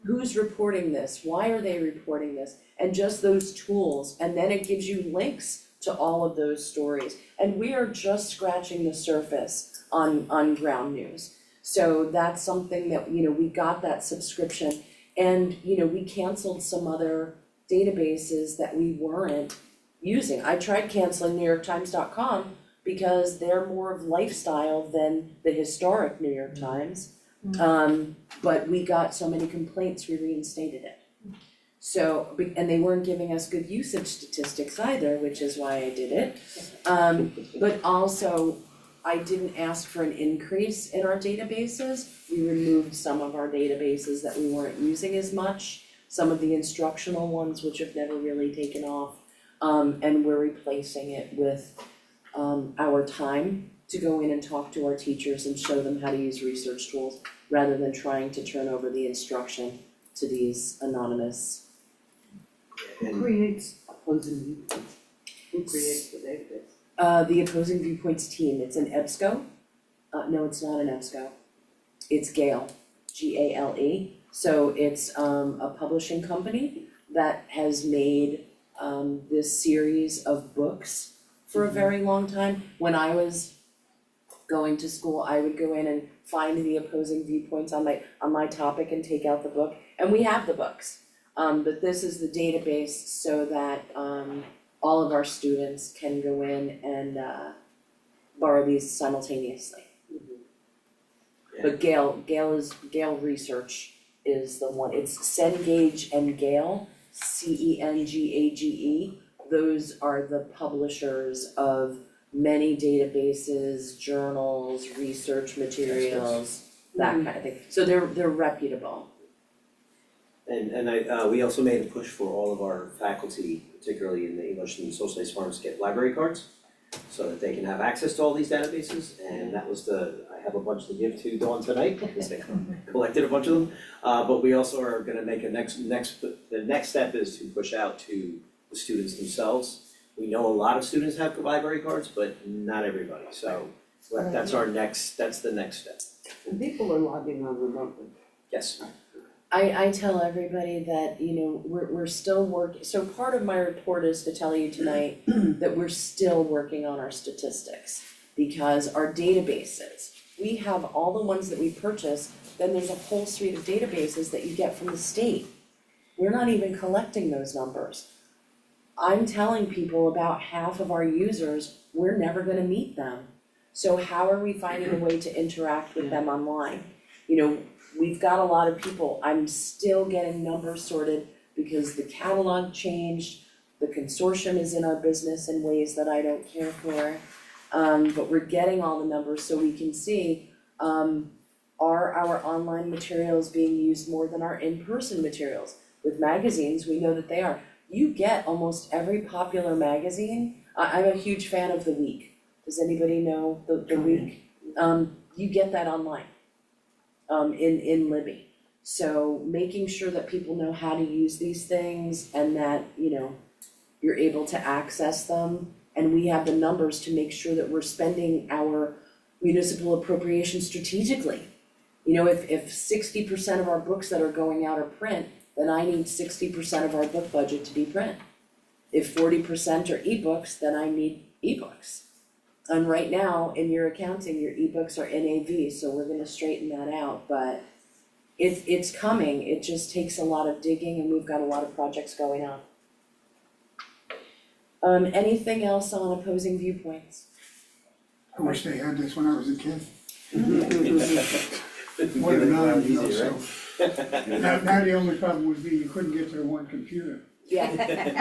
Who's reporting this? Why are they reporting this? And just those tools, and then it gives you links to all of those stories. And we are just scratching the surface on ground news. So that's something that, we got that subscription, and, we canceled some other databases that we weren't using. I tried canceling NewYorkTimes.com because they're more of lifestyle than the historic New York Times. But we got so many complaints, we reinstated it. So, and they weren't giving us good usage statistics either, which is why I did it. But also, I didn't ask for an increase in our databases. We removed some of our databases that we weren't using as much, some of the instructional ones which have never really taken off. And we're replacing it with our time to go in and talk to our teachers and show them how to use research tools rather than trying to turn over the instruction to these anonymous. Who creates opposing viewpoints? Who creates the database? The Opposing Viewpoints team, it's an EBSCO. No, it's not an EBSCO. It's Gale, Gale. So it's a publishing company that has made this series of books for a very long time. When I was going to school, I would go in and find the opposing viewpoints on my topic and take out the book, and we have the books. But this is the database so that all of our students can go in and borrow these simultaneously. But Gale Research is the one, it's Cengage and Gale, Cengage. Those are the publishers of many databases, journals, research materials, that kind of thing. So they're reputable. And we also made a push for all of our faculty, particularly in the English and social studies departments, to get library cards so that they can have access to all these databases, and that was I have a bunch to give to Dawn tonight, because they collected a bunch of them. But we also are gonna make the next step is to push out to the students themselves. We know a lot of students have library cards, but not everybody, so that's the next step. And people are logging on remotely. Yes. I tell everybody that, we're still working, so part of my report is to tell you tonight that we're still working on our statistics. Because our databases, we have all the ones that we purchase, then there's a whole suite of databases that you get from the state. We're not even collecting those numbers. I'm telling people about half of our users, we're never gonna meet them. So how are we finding a way to interact with them online? We've got a lot of people, I'm still getting numbers sorted because the catalog changed, the consortium is in our business in ways that I don't care for. But we're getting all the numbers so we can see, are our online materials being used more than our in-person materials? With magazines, we know that they are. You get almost every popular magazine, I'm a huge fan of The Week. Does anybody know the Week? You get that online. In Libby. So making sure that people know how to use these things and that, you're able to access them. And we have the numbers to make sure that we're spending our municipal appropriation strategically. If 60% of our books that are going out are print, then I need 60% of our book budget to be print. If 40% are ebooks, then I need ebooks. And right now, in your accounting, your ebooks are NAV, so we're gonna straighten that out, but it's coming, it just takes a lot of digging and we've got a lot of projects going on. Anything else on opposing viewpoints? I wish they had this when I was a kid. What What a nine, so. Now the only problem would be you couldn't get to the one computer. Yeah. We didn't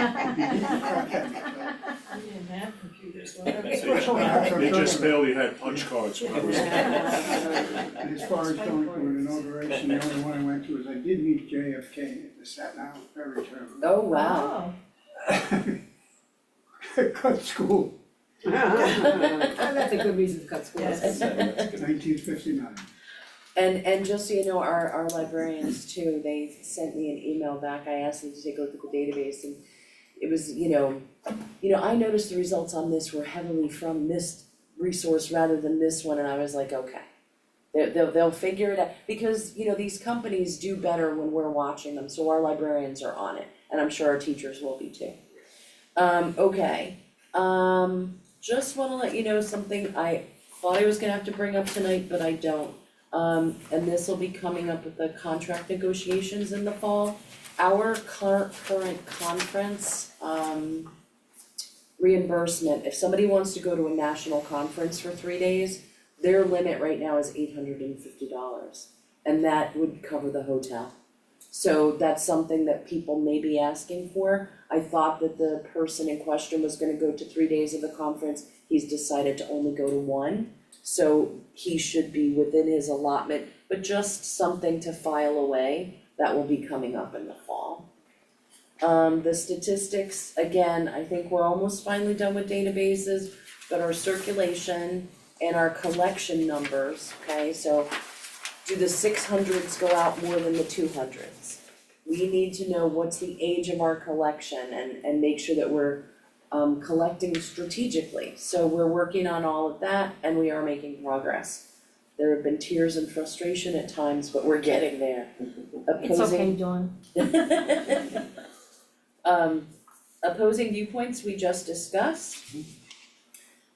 have computers, whatever. They just barely had punch cards when I was. And as far as going to an inauguration, the only one I went to is I did meet JFK at the Staten Island Ferry Terminal. Oh, wow. Cut school, That's a good reason to cut school. Yes. 1959. And just so you know, our librarians too, they sent me an email back, I asked them to take a look at the database and it was, I noticed the results on this were heavily from this resource rather than this one, and I was like, okay. They'll figure it out, because, these companies do better when we're watching them, so our librarians are on it, and I'm sure our teachers will be too. Okay, just wanna let you know something I thought I was gonna have to bring up tonight, but I don't. And this will be coming up with the contract negotiations in the fall. our current conference, reimbursement, if somebody wants to go to a national conference for 3 days, their limit right now is $850, and that would cover the hotel. So that's something that people may be asking for. I thought that the person in question was gonna go to 3 days of the conference, he's decided to only go to one. So he should be within his allotment, but just something to file away, that will be coming up in the fall. The statistics, again, I think we're almost finally done with databases, but our circulation and our collection numbers, okay, so do the 600s go out more than the 200s? We need to know what's the age of our collection and make sure that we're collecting strategically. So we're working on all of that and we are making progress. There have been tears and frustration at times, but we're getting there. It's okay, Dawn. Opposing viewpoints we just discussed.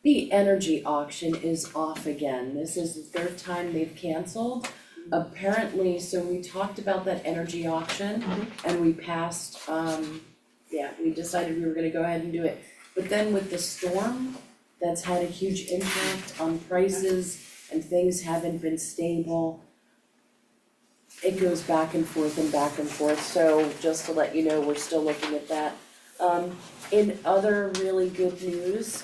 The energy auction is off again. This is the third time they've canceled. Apparently, so we talked about that energy auction and we passed, we decided we were gonna go ahead and do it. But then with the storm, that's had a huge impact on prices and things haven't been stable. It goes back and forth and back and forth, so just to let you know, we're still looking at that. In other really good news,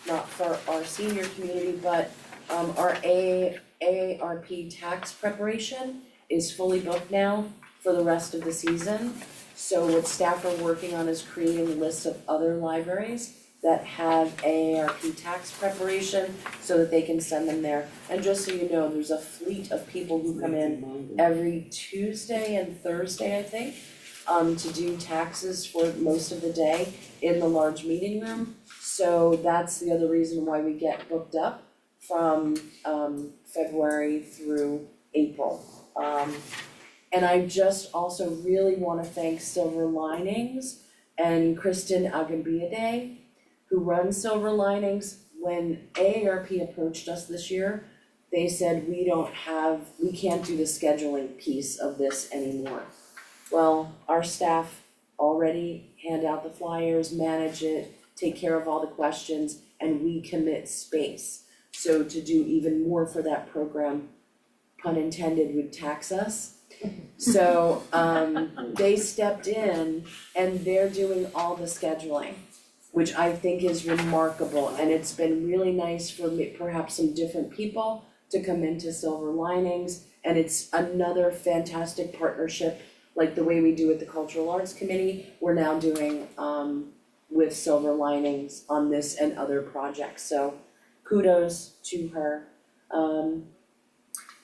not for our senior community, but our AARP tax preparation is fully booked now for the rest of the season. So what staff are working on is creating a list of other libraries that have AARP tax preparation so that they can send them there. And just so you know, there's a fleet of people who come in every Tuesday and Thursday, I think, to do taxes for most of the day in the large meeting room. So that's the other reason why we get booked up from February through April. And I just also really wanna thank Silver Linings and Kristen Agambiade, who runs Silver Linings. When AARP approached us this year, they said we can't do the scheduling piece of this anymore. Well, our staff already hand out the flyers, manage it, take care of all the questions, and we commit space. So to do even more for that program, pun intended, would tax us. So they stepped in and they're doing all the scheduling, which I think is remarkable, and it's been really nice for perhaps some different people to come into Silver Linings, and it's another fantastic partnership, like the way we do with the Cultural Arts Committee, we're now doing with Silver Linings on this and other projects, so kudos to her.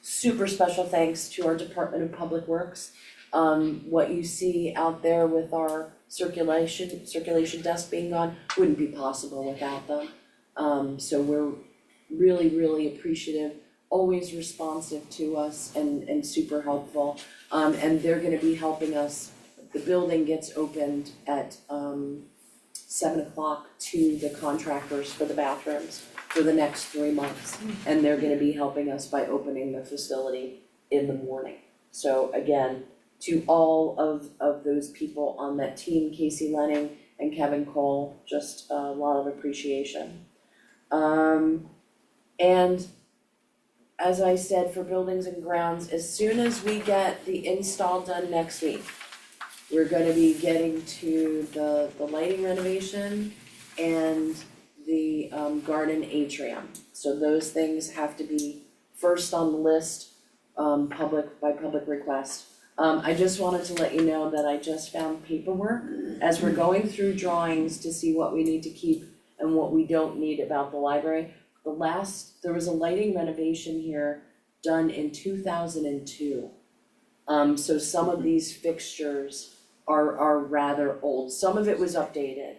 Super special thanks to our Department of Public Works. What you see out there with our circulation desk being gone wouldn't be possible without them. So we're really appreciative, always responsive to us and super helpful. And they're gonna be helping us. The building gets opened at 7 o'clock to the contractors for the bathrooms for the next 3 months. And they're gonna be helping us by opening the facility in the morning. So again, to all of those people on that team, Casey Lenning and Kevin Cole, just a lot of appreciation. And as I said, for buildings and grounds, as soon as we get the install done next week, we're gonna be getting to the lighting renovation and the garden atrium. So those things have to be first on the list, by public request. I just wanted to let you know that I just found paperwork as we're going through drawings to see what we need to keep and what we don't need about the library. There was a lighting renovation here done in 2002. So some of these fixtures are rather old. Some of it was updated,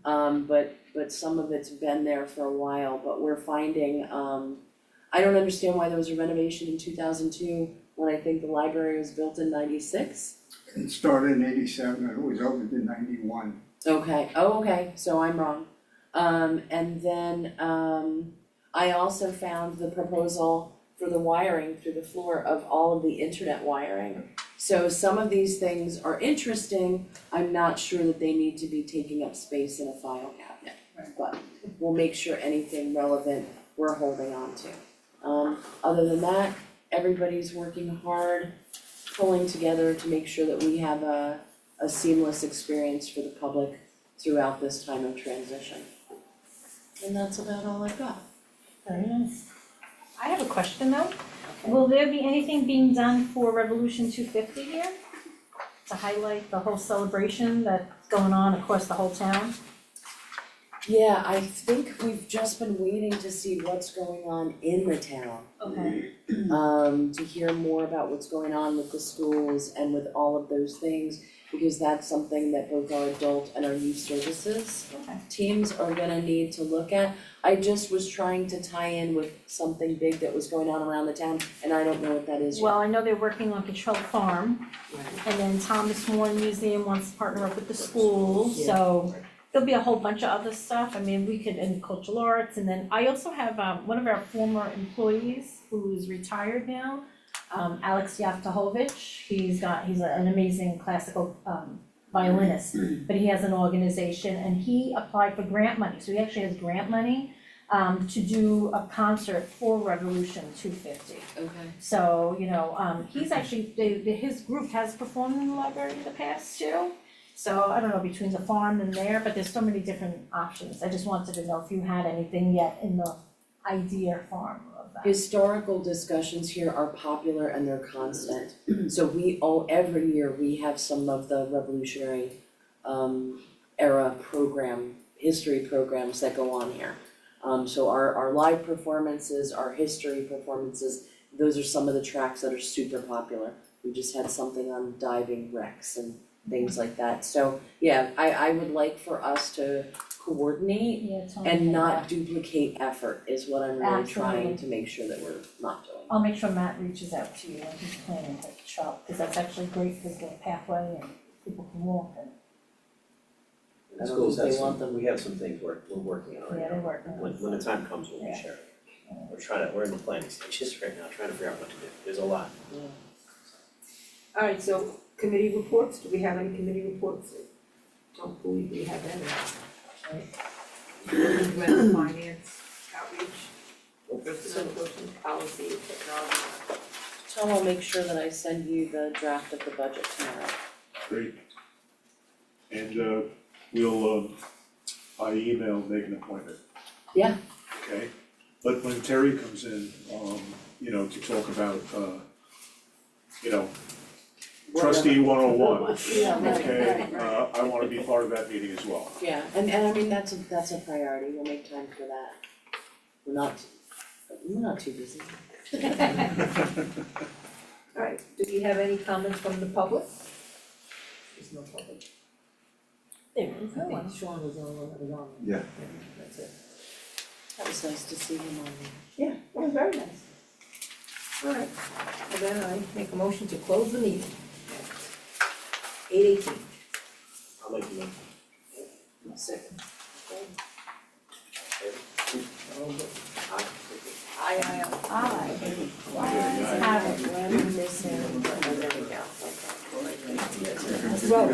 but some of it's been there for a while, but we're finding, I don't understand why there was a renovation in 2002 when I think the library was built in 96. It started in 87 and it was opened in 91. Okay, so I'm wrong. And then I also found the proposal for the wiring through the floor of all of the internet wiring. So some of these things are interesting, I'm not sure that they need to be taking up space in a file cabinet. But we'll make sure anything relevant we're holding on to. Other than that, everybody's working hard, pulling together to make sure that we have a seamless experience for the public throughout this time of transition. And that's about all I've got. Very nice. I have a question though. Will there be anything being done for Revolution 250 here? To highlight the whole celebration that's going on across the whole town? Yeah, I think we've just been waiting to see what's going on in the town. Okay. To hear more about what's going on with the schools and with all of those things, because that's something that both our adult and our youth services Okay. teams are gonna need to look at. I just was trying to tie in with something big that was going on around the town, and I don't know what that is yet. Well, I know they're working on Control Farm, Right. and then Thomas More Museum wants to partner up with the schools, so there'll be a whole bunch of other stuff. I mean, we could, and cultural arts, and then I also have one of our former employees who's retired now, Alex Yaftahovich. He's an amazing classical violinist, but he has an organization and he applied for grant money, so he actually has grant money to do a concert for Revolution 250. Okay. So, he's actually, his group has performed in the library in the past too. So I don't know, between the farm and there, but there's so many different options. I just wanted to know if you had anything yet in the idea farm of that. Historical discussions here are popular and they're constant. So every year we have some of the Revolutionary era history programs that go on here. So our live performances, our history performances, those are some of the tracks that are super popular. We just had something on diving wrecks and things like that. So yeah, I would like for us to coordinate Yeah, tell me and about not that. duplicate effort is what I'm really trying Absolutely. to make sure that we're not doing. I'll make sure Matt reaches out to you when he's planning to shop, because that's actually great, because the pathway and people can walk and, The I don't schools think have they want some, we have some things we're working on right yeah, now. they work. When the time comes, we'll be Yeah. sharing. We're in the planning stages right now, trying to figure out what to do. There's a lot. Alright, so committee reports, do we have any committee reports? Don't believe we have any, right? Rent, finance, outreach, personnel, enforcement, policy, technology. Tom, I'll make sure that I send you the draft of the budget tomorrow. Great. And we'll by email make an appointment. Yeah. Okay, but when Terry comes in, to talk about, trustee 101, Yeah, right, okay, right. I wanna be part of that meeting as well. Yeah, and I mean, that's a priority, we'll make time for that. We're not too busy. Alright, do we have any comments from the public? There's no public. There is no I one. think Sean was the only one that was on. Yeah. That's it. That was nice to see him on there. Yeah, that was very nice. Alright, and then I make a motion to close the meeting. 8:18. I'll make you one. Second. Aye. Aye. Have it. When I'm missing, there we go, okay. Well,